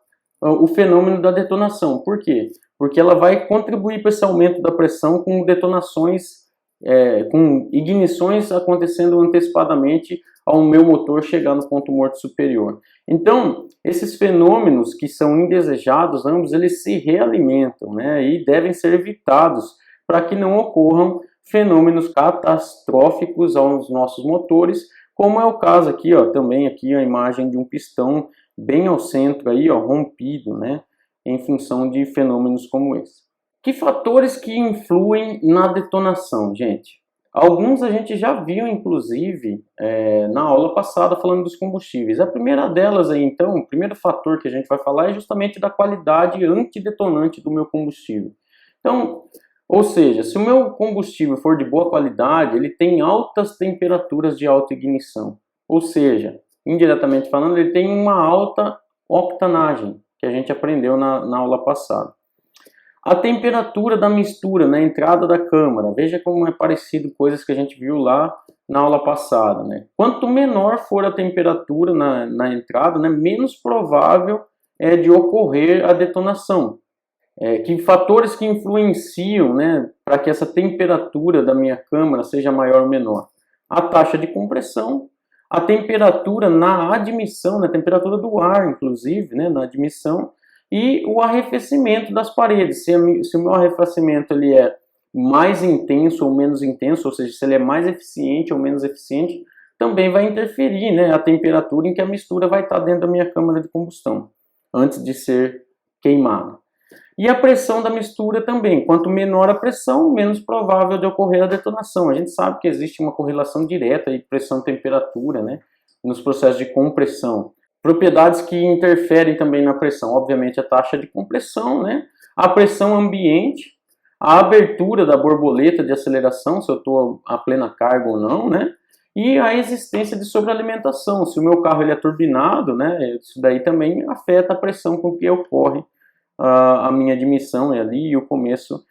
o fenômeno da detonação. Por quê? Porque ela vai contribuir para esse aumento da pressão com detonações, com ignições acontecendo antecipadamente ao meu motor chegar no ponto morto superior. Então, esses fenômenos que são indesejados, ambos eles se realimentam, né, e devem ser evitados para que não ocorram fenômenos catastróficos aos nossos motores, como é o caso aqui, ó, também aqui a imagem de um pistão bem ao centro aí, ó, rompido, né, em função de fenômenos como esse. Que fatores que influem na detonação, gente? Alguns a gente já viu, inclusive, na aula passada, falando dos combustíveis. A primeira delas aí, então, o primeiro fator que a gente vai falar é justamente da qualidade antidetonante do meu combustível. Então, ou seja, se o meu combustível for de boa qualidade, ele tem altas temperaturas de autoignição. Ou seja, indiretamente falando, ele tem uma alta octanagem, que a gente aprendeu na aula passada. A temperatura da mistura na entrada da câmara, veja como é parecido coisas que a gente viu lá na aula passada, né? Quanto menor for a temperatura na entrada, né, menos provável é de ocorrer a detonação. Que fatores que influenciam, né, para que essa temperatura da minha câmara seja maior ou menor? A taxa de compressão, a temperatura na admissão, na temperatura do ar, inclusive, né, na admissão, e o arrefecimento das paredes. Se o meu arrefecimento ele é mais intenso ou menos intenso, ou seja, se ele é mais eficiente ou menos eficiente, também vai interferir, né, a temperatura em que a mistura vai estar dentro da minha câmara de combustão, antes de ser queimada. E a pressão da mistura também. Quanto menor a pressão, menos provável de ocorrer a detonação. A gente sabe que existe uma correlação direta de pressão e temperatura, né, nos processos de compressão. Propriedades que interferem também na pressão, obviamente a taxa de compressão, né? A pressão ambiente, a abertura da borboleta de aceleração, se eu estou a plena carga ou não, né? E a existência de sobrealimentação, se o meu carro ele é turbinado, né? Isso daí também afeta a pressão com que ocorre a minha admissão ali e o começo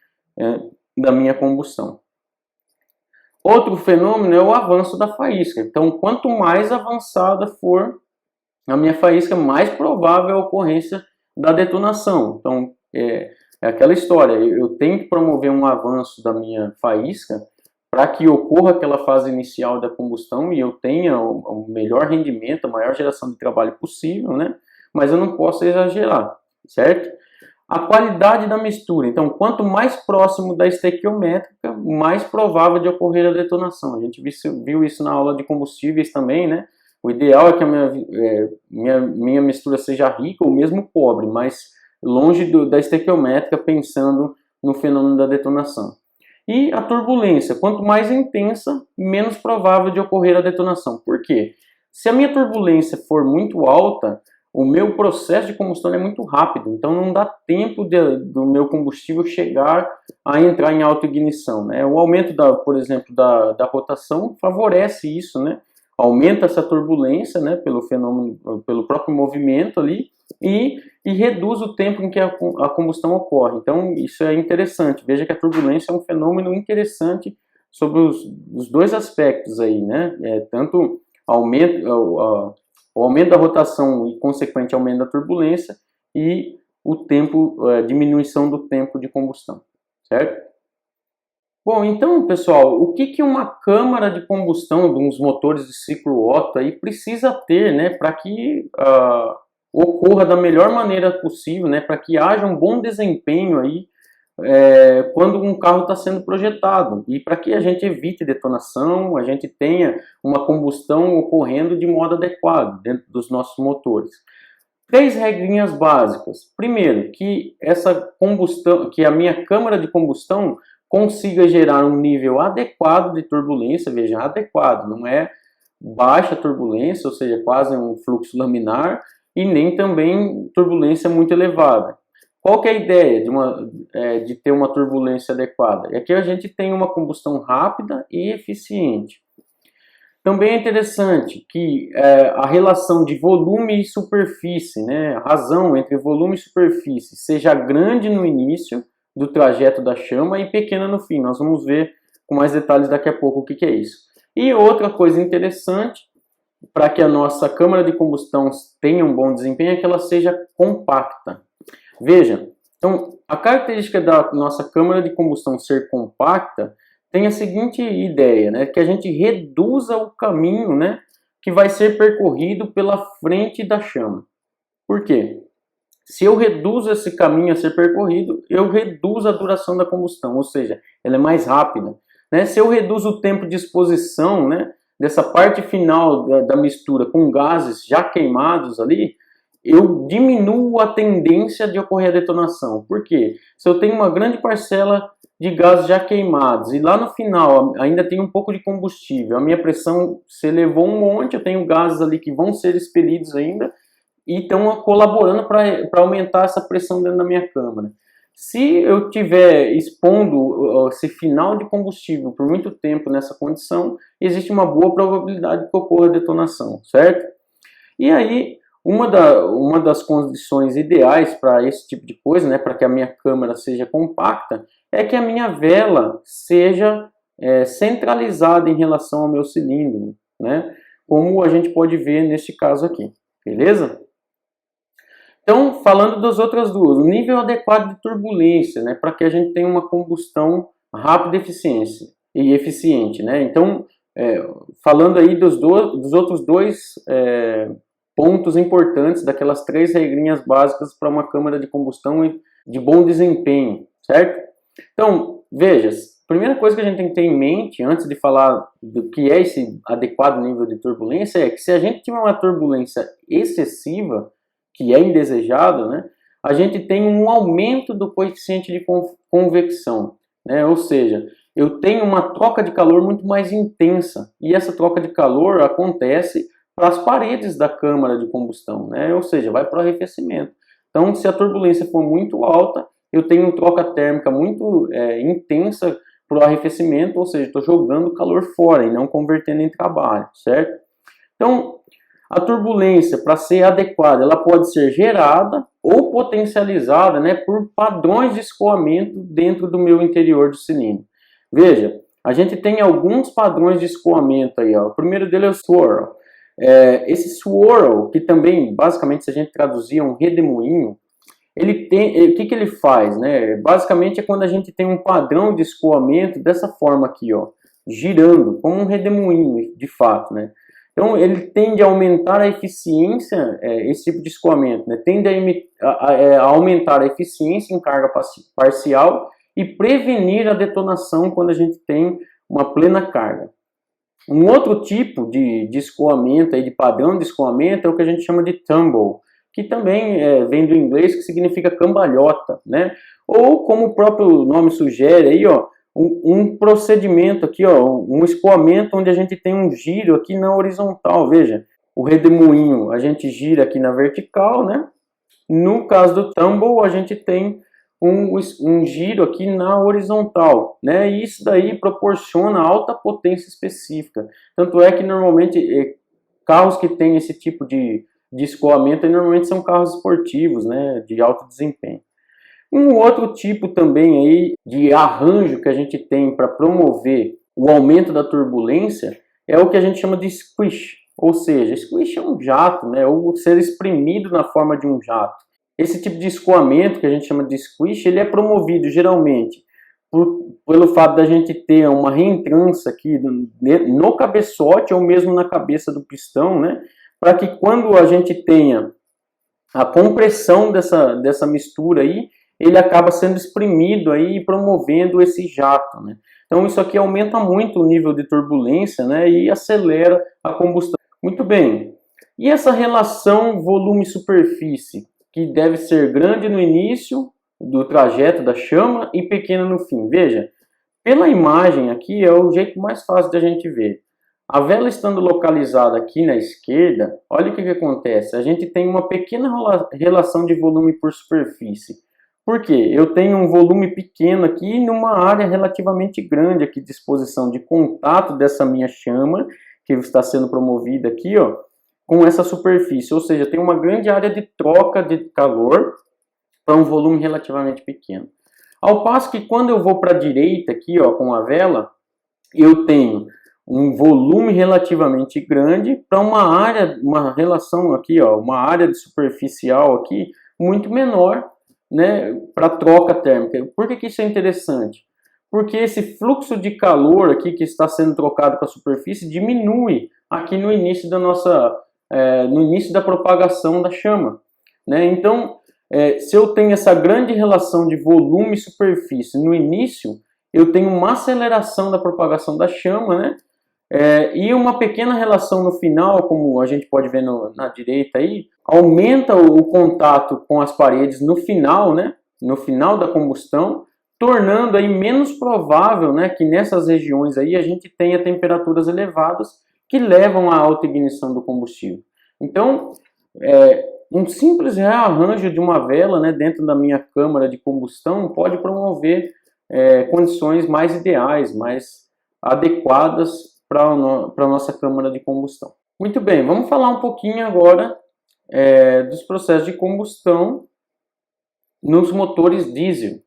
da minha combustão. Outro fenômeno é o avanço da faísca. Então, quanto mais avançada for a minha faísca, mais provável a ocorrência da detonação. Então, é aquela história, eu tenho que promover um avanço da minha faísca para que ocorra aquela fase inicial da combustão e eu tenha o melhor rendimento, a maior geração de trabalho possível, né? Mas eu não posso exagerar, certo? A qualidade da mistura. Então, quanto mais próximo da estequiométrica, mais provável de ocorrer a detonação. A gente viu isso na aula de combustíveis também, né? O ideal é que a minha mistura seja rica ou mesmo pobre, mas longe da estequiométrica, pensando no fenômeno da detonação. E a turbulência, quanto mais intensa, menos provável de ocorrer a detonação. Por quê? Se a minha turbulência for muito alta, o meu processo de combustão é muito rápido, então não dá tempo do meu combustível chegar a entrar em autoignição, né? O aumento, por exemplo, da rotação favorece isso, né? Aumenta essa turbulência, né, pelo fenômeno, pelo próprio movimento ali, e reduz o tempo em que a combustão ocorre. Então, isso é interessante. Veja que a turbulência é um fenômeno interessante sobre os dois aspectos aí, né? Tanto o aumento da rotação e consequente aumento da turbulência e o tempo, diminuição do tempo de combustão, certo? Bom, então, pessoal, o que uma câmara de combustão de uns motores de ciclo Otto aí precisa ter, né, para que ocorra da melhor maneira possível, né, para que haja um bom desempenho aí quando um carro está sendo projetado e para que a gente evite detonação, a gente tenha uma combustão ocorrendo de modo adequado dentro dos nossos motores. 3 regrinhas básicas. Primeiro, que a minha câmara de combustão consiga gerar um nível adequado de turbulência, veja, adequado, não é baixa turbulência, ou seja, quase um fluxo laminar, e nem também turbulência muito elevada. Qual que é a ideia de ter uma turbulência adequada? É que a gente tem uma combustão rápida e eficiente. Também é interessante que a relação de volume e superfície, né, a razão entre volume e superfície, seja grande no início do trajeto da chama e pequena no fim. Nós vamos ver com mais detalhes daqui a pouco o que é isso. E outra coisa interessante, para que a nossa câmara de combustão tenha um bom desempenho, é que ela seja compacta. Veja, então, a característica da nossa câmara de combustão ser compacta tem a seguinte ideia, né, que a gente reduza o caminho, né, que vai ser percorrido pela frente da chama. Por quê? Se eu reduzo esse caminho a ser percorrido, eu reduzo a duração da combustão, ou seja, ela é mais rápida, né? Se eu reduzo o tempo de exposição, né, dessa parte final da mistura com gases já queimados ali, eu diminuo a tendência de ocorrer a detonação. Por quê? Se eu tenho uma grande parcela de gases já queimados e lá no final ainda tem um pouco de combustível, a minha pressão se elevou um monte, eu tenho gases ali que vão ser expelidos ainda e estão colaborando para aumentar essa pressão dentro da minha câmara. Se eu estiver expondo esse final de combustível por muito tempo nessa condição, existe uma boa probabilidade de que ocorra detonação, certo? E aí, uma das condições ideais para esse tipo de coisa, né, para que a minha câmara seja compacta, é que a minha vela seja centralizada em relação ao meu cilindro, né, como a gente pode ver neste caso aqui, beleza? Então, falando das outras duas, o nível adequado de turbulência, né, para que a gente tenha uma combustão rápida e eficiente, né? Então, falando aí dos outros dois pontos importantes, daquelas 3 regrinhas básicas para uma câmara de combustão de bom desempenho, certo? Então, veja, a primeira coisa que a gente tem que ter em mente, antes de falar do que é esse adequado nível de turbulência, é que se a gente tiver uma turbulência excessiva, que é indesejado, né, a gente tem um aumento do coeficiente de convecção, né, ou seja, eu tenho uma troca de calor muito mais intensa, e essa troca de calor acontece para as paredes da câmara de combustão, né, ou seja, vai para o arrefecimento. Então, se a turbulência for muito alta, eu tenho troca térmica muito intensa para o arrefecimento, ou seja, estou jogando calor fora e não convertendo em trabalho, certo? Então, a turbulência, para ser adequada, ela pode ser gerada ou potencializada, né, por padrões de escoamento dentro do meu interior do cilindro. Veja, a gente tem alguns padrões de escoamento aí, ó. O primeiro dele é o swirl. Esse swirl, que também, basicamente, se a gente traduzir, é um redemoinho, o que ele faz, né? Basicamente é quando a gente tem um padrão de escoamento dessa forma aqui, ó, girando, como um redemoinho, de fato, né? Então, ele tende a aumentar a eficiência, esse tipo de escoamento, né? Tende a aumentar a eficiência em carga parcial e prevenir a detonação quando a gente tem uma plena carga. Um outro tipo de escoamento, de padrão de escoamento, é o que a gente chama de tumble, que também vem do inglês, que significa cambalhota, né? Ou, como o próprio nome sugere, aí, ó, um procedimento aqui, ó, um escoamento onde a gente tem um giro aqui na horizontal. Veja, o redemoinho a gente gira aqui na vertical, né? No caso do tumble, a gente tem um giro aqui na horizontal, né? E isso daí proporciona alta potência específica. Tanto é que normalmente carros que têm esse tipo de escoamento normalmente são carros esportivos, né? De alto desempenho. Um outro tipo também aí de arranjo que a gente tem para promover o aumento da turbulência é o que a gente chama de squish, ou seja, squish é um jato, né, ou ser espremido na forma de um jato. Esse tipo de escoamento que a gente chama de squish, ele é promovido geralmente pelo fato da gente ter uma reentrância aqui no cabeçote ou mesmo na cabeça do pistão, né, para que quando a gente tenha a compressão dessa mistura aí, ele acaba sendo exprimido aí e promovendo esse jato, né? Então isso aqui aumenta muito o nível de turbulência, né, e acelera a combustão. Muito bem. E essa relação volume-superfície, que deve ser grande no início do trajeto da chama e pequena no fim. Veja, pela imagem aqui é o jeito mais fácil de a gente ver. A vela estando localizada aqui na esquerda, olha o que acontece. A gente tem uma pequena relação de volume por superfície. Por quê? Eu tenho um volume pequeno aqui numa área relativamente grande aqui de exposição de contato dessa minha chama, que está sendo promovida aqui, ó, com essa superfície. Ou seja, tem uma grande área de troca de calor para um volume relativamente pequeno. Ao passo que quando eu vou para a direita aqui, ó, com a vela, eu tenho um volume relativamente grande para uma relação aqui, ó, uma área de superficial aqui muito menor, né, para troca térmica. Por que isso é interessante? Porque esse fluxo de calor aqui que está sendo trocado com a superfície diminui aqui no início no início da propagação da chama, né? Então, se eu tenho essa grande relação de volume e superfície no início, eu tenho uma aceleração da propagação da chama, né? E uma pequena relação no final, como a gente pode ver na direita aí, aumenta o contato com as paredes no final, né? No final da combustão, tornando aí menos provável, né, que nessas regiões aí a gente tenha temperaturas elevadas que levam à alta ignição do combustível. Então, um simples rearranjo de uma vela, né, dentro da minha câmara de combustão pode promover condições mais ideais, mais adequadas para a nossa câmara de combustão. Muito bem, vamos falar um pouquinho agora dos processos de combustão nos motores diesel.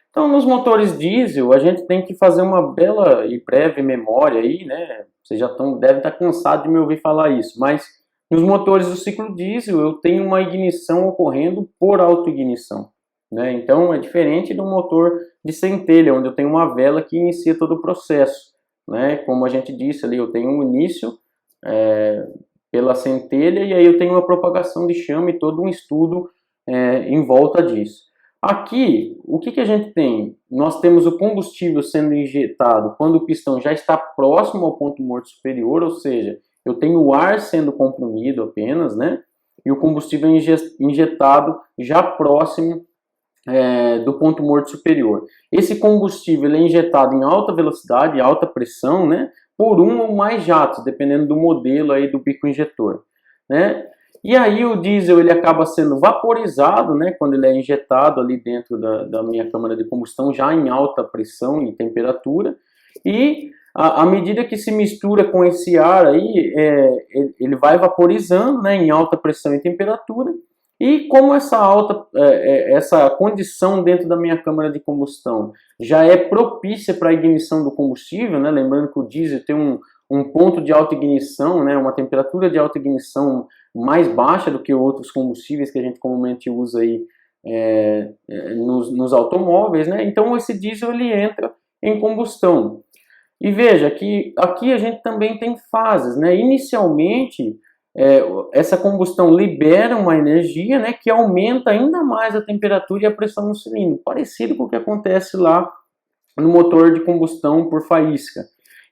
Então, nos motores diesel, a gente tem que fazer uma bela e breve memória aí, né? Vocês já devem estar cansados de me ouvir falar isso, mas nos motores do ciclo diesel eu tenho uma ignição ocorrendo por autoignição, né? Então, é diferente do motor de centelha, onde eu tenho uma vela que inicia todo o processo, né? Como a gente disse ali, eu tenho um início pela centelha e aí eu tenho uma propagação de chama e todo um estudo em volta disso. Aqui, o que a gente tem? Nós temos o combustível sendo injetado quando o pistão já está próximo ao ponto morto superior, ou seja, eu tenho o ar sendo comprimido apenas, né? E o combustível injetado já próximo do ponto morto superior. Esse combustível é injetado em alta velocidade, alta pressão, né? Por um ou mais jatos, dependendo do modelo aí do bico injetor, né? E aí o diesel ele acaba sendo vaporizado, né, quando ele é injetado ali dentro da minha câmara de combustão, já em alta pressão e temperatura. E à medida que se mistura com esse ar aí, ele vai vaporizando, né, em alta pressão e temperatura. E como essa condição dentro da minha câmara de combustão já é propícia para a ignição do combustível, né, lembrando que o diesel tem um ponto de alta ignição, né, uma temperatura de alta ignição mais baixa do que outros combustíveis que a gente comumente usa aí nos automóveis, né? Então esse diesel ele entra em combustão. E veja que aqui a gente também tem fases, né? Inicialmente essa combustão libera uma energia, né, que aumenta ainda mais a temperatura e a pressão no cilindro, parecido com o que acontece lá no motor de combustão por faísca.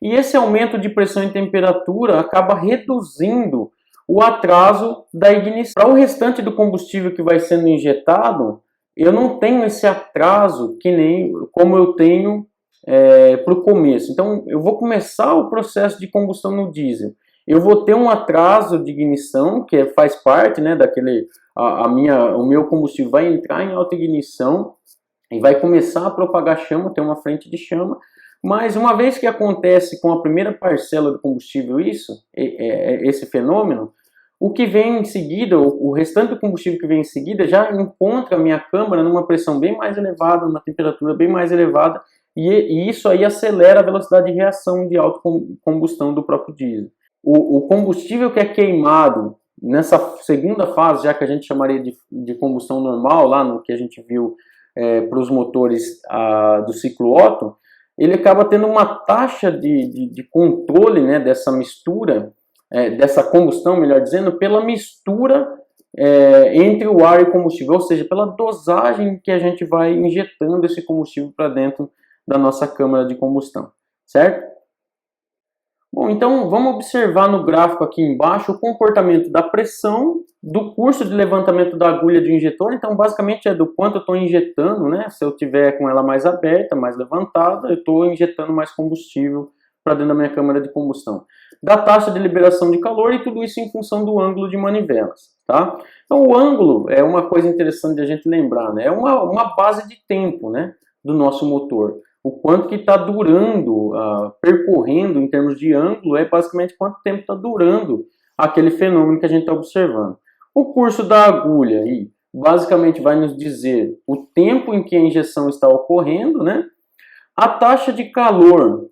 E esse aumento de pressão e temperatura acaba reduzindo o atraso da ignição. Para o restante do combustível que vai sendo injetado, eu não tenho esse atraso que nem como eu tenho para o começo. Então, eu vou começar o processo de combustão no diesel. Eu vou ter um atraso de ignição, que faz parte, né, o meu combustível vai entrar em alta ignição e vai começar a propagar chama, ter uma frente de chama. Mas uma vez que acontece com a primeira parcela do combustível esse fenômeno, o que vem em seguida, o restante do combustível que vem em seguida já encontra a minha câmara numa pressão bem mais elevada, numa temperatura bem mais elevada, e isso aí acelera a velocidade de reação de autocombustão do próprio diesel. O combustível que é queimado nessa segunda fase, já que a gente chamaria de combustão normal, lá no que a gente viu para os motores do ciclo Otto, ele acaba tendo uma taxa de controle, né, dessa mistura, dessa combustão, melhor dizendo, pela mistura entre o ar e o combustível, ou seja, pela dosagem que a gente vai injetando esse combustível para dentro da nossa câmara de combustão, certo? Bom, então vamos observar no gráfico aqui embaixo o comportamento da pressão, do curso de levantamento da agulha de injetor. Então basicamente é do quanto eu estou injetando, né? Se eu tiver com ela mais aberta, mais levantada, eu estou injetando mais combustível para dentro da minha câmara de combustão. Da taxa de liberação de calor e tudo isso em função do ângulo de manivelas, tá? Então o ângulo é uma coisa interessante de a gente lembrar, né? É uma base de tempo, né, do nosso motor. O quanto que está durando, percorrendo em termos de ângulo, é basicamente quanto tempo está durando aquele fenômeno que a gente está observando. O curso da agulha aí, basicamente vai nos dizer o tempo em que a injeção está ocorrendo, né? A taxa de calor,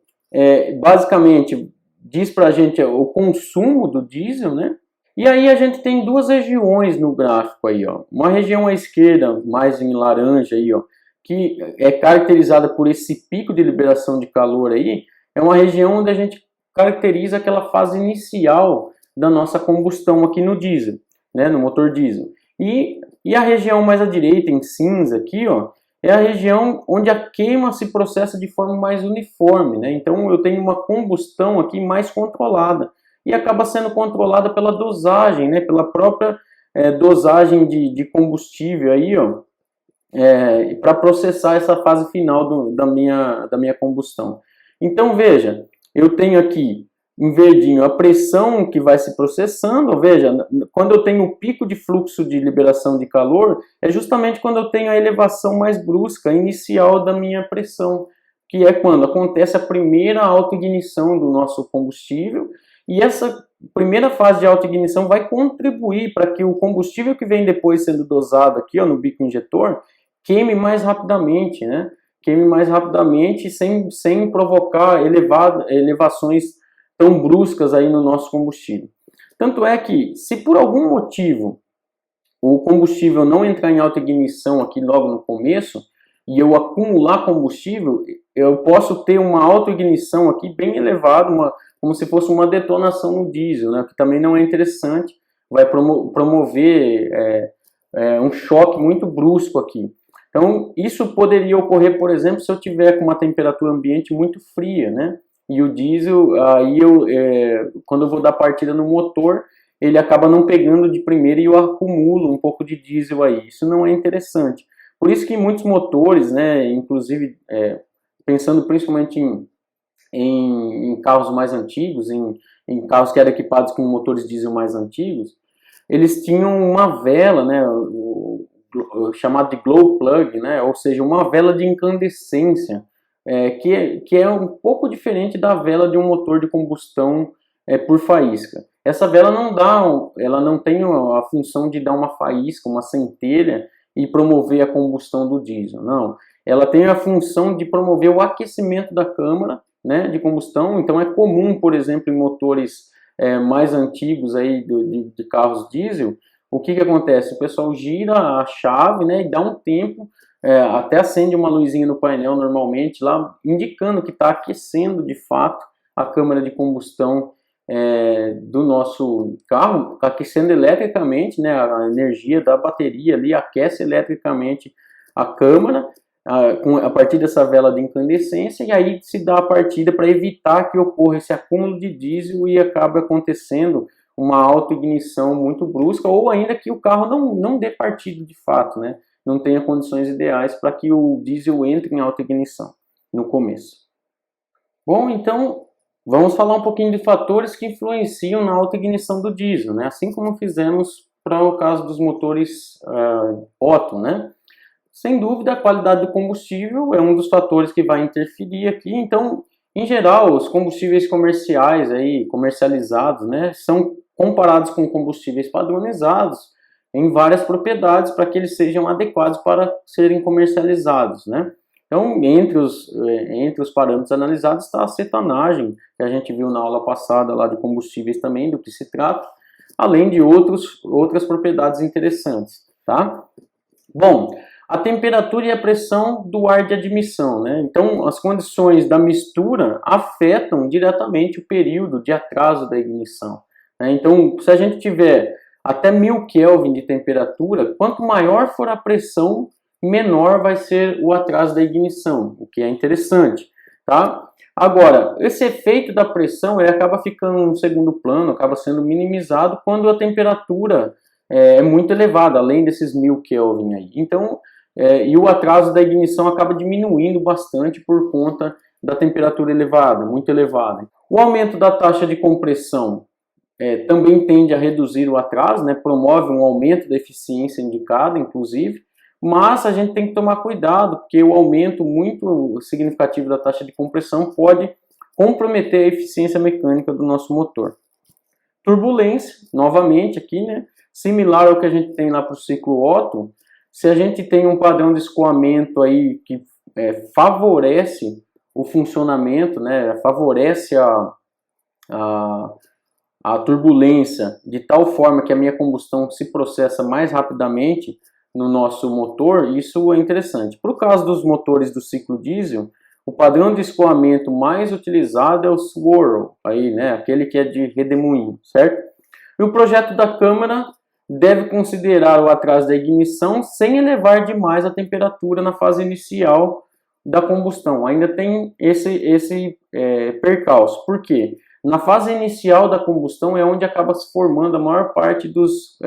basicamente, diz para a gente o consumo do diesel, né? E aí a gente tem duas regiões no gráfico aí, ó. Uma região à esquerda, mais em laranja aí, ó, que é caracterizada por esse pico de liberação de calor aí, é uma região onde a gente caracteriza aquela fase inicial da nossa combustão aqui no diesel, né, no motor diesel. E a região mais à direita, em cinza aqui, ó, é a região onde a queima se processa de forma mais uniforme, né? Então eu tenho uma combustão aqui mais controlada e acaba sendo controlada pela dosagem, né? Pela própria dosagem de combustível aí, ó, para processar essa fase final da minha combustão. Então veja, eu tenho aqui em verdinho a pressão que vai se processando. Veja, quando eu tenho o pico de fluxo de liberação de calor, é justamente quando eu tenho a elevação mais brusca, inicial da minha pressão, que é quando acontece a primeira autoignição do nosso combustível, e essa primeira fase de autoignição vai contribuir para que o combustível que vem depois sendo dosado aqui, ó, no bico injetor, queime mais rapidamente, né? Queime mais rapidamente sem provocar elevações tão bruscas aí no nosso combustível. Tanto é que, se por algum motivo o combustível não entrar em autoignição aqui logo no começo, e eu acumular combustível, eu posso ter uma autoignição aqui bem elevada, como se fosse uma detonação no diesel, né, que também não é interessante, vai promover um choque muito brusco aqui. Então, isso poderia ocorrer, por exemplo, se eu tiver com uma temperatura ambiente muito fria, né? E o diesel, aí quando eu vou dar partida no motor, ele acaba não pegando de primeira e eu acumulo um pouco de diesel aí. Isso não é interessante. Por isso que muitos motores, né, inclusive pensando principalmente em carros mais antigos, em carros que eram equipados com motores diesel mais antigos, eles tinham uma vela, né, chamado de glow plug, né, ou seja, uma vela de incandescência, que é um pouco diferente da vela de um motor de combustão por faísca. Essa vela ela não tem a função de dar uma faísca, uma centelha e promover a combustão do diesel, não. Ela tem a função de promover o aquecimento da câmara, né, de combustão. Então é comum, por exemplo, em motores mais antigos aí de carros diesel, o que acontece? O pessoal gira a chave, né, e dá um tempo, até acende uma luzinha no painel normalmente, lá indicando que está aquecendo de fato a câmara de combustão do nosso carro, está aquecendo eletricamente, né, a energia da bateria ali aquece eletricamente a câmara, a partir dessa vela de incandescência, e aí se dá a partida para evitar que ocorra esse acúmulo de diesel e acabe acontecendo uma autoignição muito brusca, ou ainda que o carro não dê partida de fato, né? Não tenha condições ideais para que o diesel entre em autoignição no começo. Bom, então vamos falar um pouquinho de fatores que influenciam na autoignição do diesel, né? Assim como fizemos para o caso dos motores Otto, né? Sem dúvida, a qualidade do combustível é um dos fatores que vai interferir aqui. Então, em geral, os combustíveis comercializados, né, são comparados com combustíveis padronizados em várias propriedades para que eles sejam adequados para serem comercializados, né? Então, entre os parâmetros analisados está a cetonagem, que a gente viu na aula passada lá de combustíveis também, do que se trata, além de outras propriedades interessantes, tá? Bom, a temperatura e a pressão do ar de admissão, né? Então, as condições da mistura afetam diretamente o período de atraso da ignição, né? Então, se a gente tiver até 1000 Kelvin de temperatura, quanto maior for a pressão, menor vai ser o atraso da ignição, o que é interessante, tá? Agora, esse efeito da pressão ele acaba ficando em segundo plano, acaba sendo minimizado quando a temperatura é muito elevada, além desses 1000 Kelvin aí. Então, e o atraso da ignição acaba diminuindo bastante por conta da temperatura elevada, muito elevada. O aumento da taxa de compressão também tende a reduzir o atraso, né, promove um aumento da eficiência indicada, inclusive, mas a gente tem que tomar cuidado, porque o aumento muito significativo da taxa de compressão pode comprometer a eficiência mecânica do nosso motor. Turbulência, novamente aqui, né, similar ao que a gente tem lá para o ciclo Otto. Se a gente tem um padrão de escoamento aí que favorece o funcionamento, né, favorece a turbulência de tal forma que a minha combustão se processa mais rapidamente no nosso motor, isso é interessante. Para o caso dos motores do ciclo diesel, o padrão de escoamento mais utilizado é o swirl, aí, né, aquele que é de redemoinho, certo? E o projeto da câmara deve considerar o atraso da ignição sem elevar demais a temperatura na fase inicial da combustão. Ainda tem esse percalço. Por quê? Na fase inicial da combustão é onde acaba se formando a maior parte dos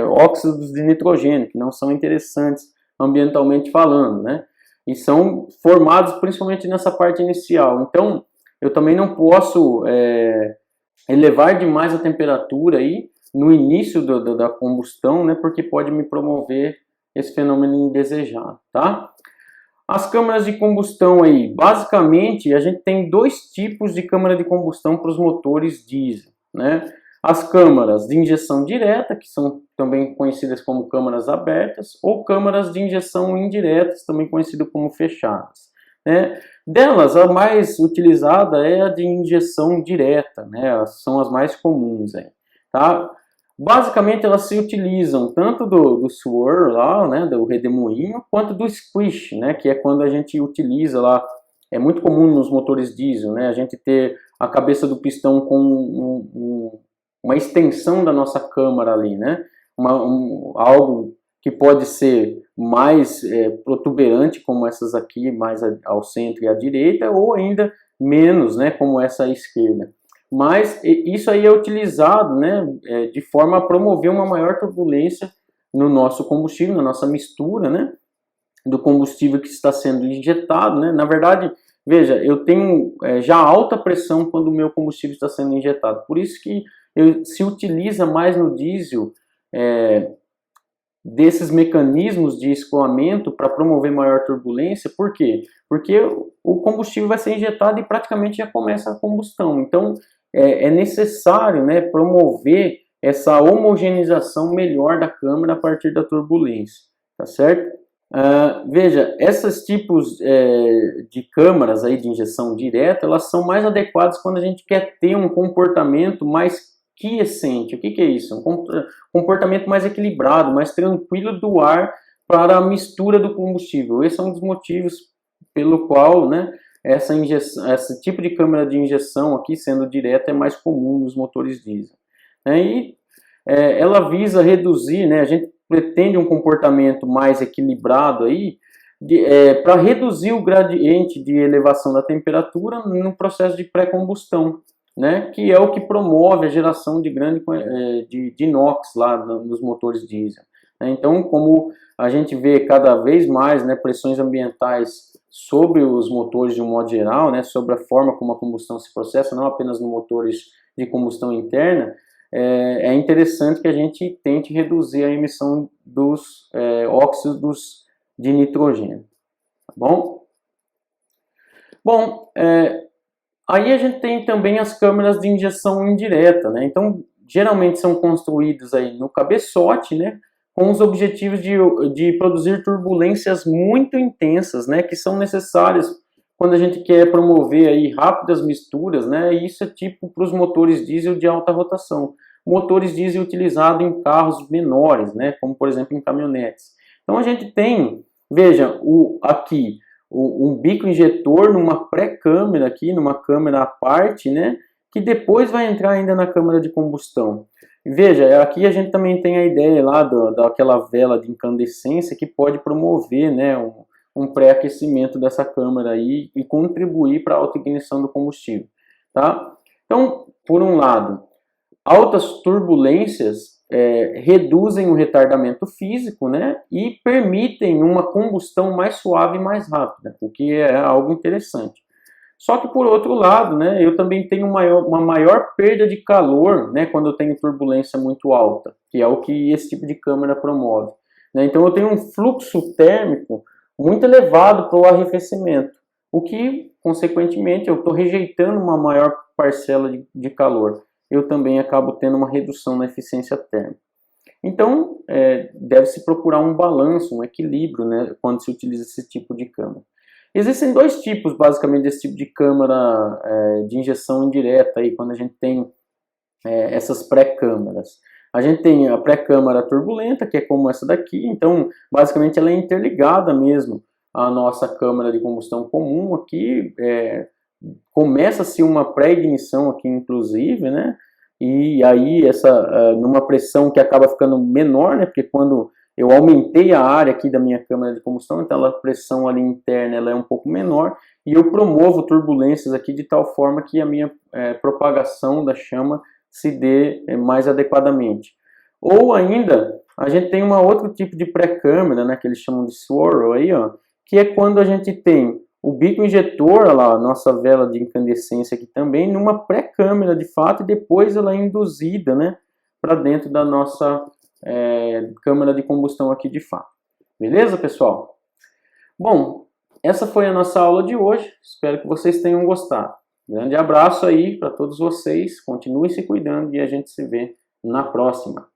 óxidos de nitrogênio, que não são interessantes ambientalmente falando, né? E são formados principalmente nessa parte inicial. Então, eu também não posso elevar demais a temperatura aí no início da combustão, né? Porque pode me promover esse fenômeno indesejado, tá? As câmaras de combustão aí, basicamente, a gente tem dois tipos de câmara de combustão para os motores diesel, né? As câmaras de injeção direta, que são também conhecidas como câmaras abertas, ou câmaras de injeção indiretas, também conhecidas como fechadas, né? Delas, a mais utilizada é a de injeção direta, né? São as mais comuns aí, tá? Basicamente, elas se utilizam tanto do swirl lá, né, do redemoinho, quanto do squish, né, que é quando a gente utiliza lá, é muito comum nos motores diesel, né, a gente ter a cabeça do pistão com uma extensão da nossa câmara ali, né, algo que pode ser mais protuberante, como essas aqui, mais ao centro e à direita, ou ainda menos, né, como essa à esquerda. Mas isso aí é utilizado, né, de forma a promover uma maior turbulência no nosso combustível, na nossa mistura, né, do combustível que está sendo injetado, né. Na verdade, veja, eu tenho já alta pressão quando o meu combustível está sendo injetado. Por isso que se utiliza mais no diesel desses mecanismos de escoamento para promover maior turbulência. Por quê? Porque o combustível vai ser injetado e praticamente já começa a combustão. Então, é necessário, né, promover essa homogeneização melhor da câmara a partir da turbulência, tá certo? Veja, esses tipos de câmaras aí de injeção direta, elas são mais adequadas quando a gente quer ter um comportamento mais quiescente. O que é isso? Um comportamento mais equilibrado, mais tranquilo do ar para a mistura do combustível. Esse é um dos motivos pelo qual, né, esse tipo de câmara de injeção aqui, sendo direta, é mais comum nos motores diesel. E ela visa reduzir, né, a gente pretende um comportamento mais equilibrado aí, para reduzir o gradiente de elevação da temperatura no processo de pré-combustão, né, que é o que promove a geração de de NOx lá nos motores diesel. Então, como a gente vê cada vez mais, né, pressões ambientais sobre os motores de um modo geral, né, sobre a forma como a combustão se processa, não apenas nos motores de combustão interna, é interessante que a gente tente reduzir a emissão dos óxidos de nitrogênio, tá bom? Bom, aí a gente tem também as câmaras de injeção indireta, né? Então, geralmente são construídas aí no cabeçote, né, com os objetivos de produzir turbulências muito intensas, né, que são necessárias quando a gente quer promover aí rápidas misturas, né, e isso é tipo para os motores diesel de alta rotação, motores diesel utilizados em carros menores, né, como por exemplo em caminhonetes. Então a gente tem, veja, aqui um bico injetor numa pré-câmara aqui, numa câmara à parte, né, que depois vai entrar ainda na câmara de combustão. Veja, aqui a gente também tem a ideia lá daquela vela de incandescência que pode promover, né, um pré-aquecimento dessa câmara aí e contribuir para a autoignição do combustível, tá? Então, por um lado, altas turbulências reduzem o retardamento físico, né, e permitem uma combustão mais suave e mais rápida, o que é algo interessante. Só que, por outro lado, né, eu também tenho uma maior perda de calor, né, quando eu tenho turbulência muito alta, que é o que esse tipo de câmara promove, né? Então eu tenho um fluxo térmico muito elevado para o arrefecimento, o que, consequentemente, eu estou rejeitando uma maior parcela de calor. Eu também acabo tendo uma redução na eficiência térmica. Então, deve-se procurar um balanço, um equilíbrio, né, quando se utiliza esse tipo de câmara. Existem dois tipos, basicamente, desse tipo de câmara de injeção indireta, aí, quando a gente tem essas pré-câmaras. A gente tem a pré-câmara turbulenta, que é como essa daqui, então, basicamente, ela é interligada mesmo à nossa câmara de combustão comum aqui, começa-se uma pré-ignição aqui, inclusive, né? e aí numa pressão que acaba ficando menor, né, porque quando eu aumentei a área aqui da minha câmara de combustão, então a pressão ali interna ela é um pouco menor, e eu promovo turbulências aqui de tal forma que a minha propagação da chama se dê mais adequadamente. Ou ainda, a gente tem um outro tipo de pré-câmara, né, que eles chamam de swirl aí, ó, que é quando a gente tem o bico injetor, olha lá, a nossa vela de incandescência aqui também, numa pré-câmara de fato, e depois ela é induzida, né, para dentro da nossa câmara de combustão aqui de fato. Beleza, pessoal? Bom, essa foi a nossa aula de hoje. Espero que vocês tenham gostado. Grande abraço aí para todos vocês. Continuem se cuidando e a gente se vê na próxima.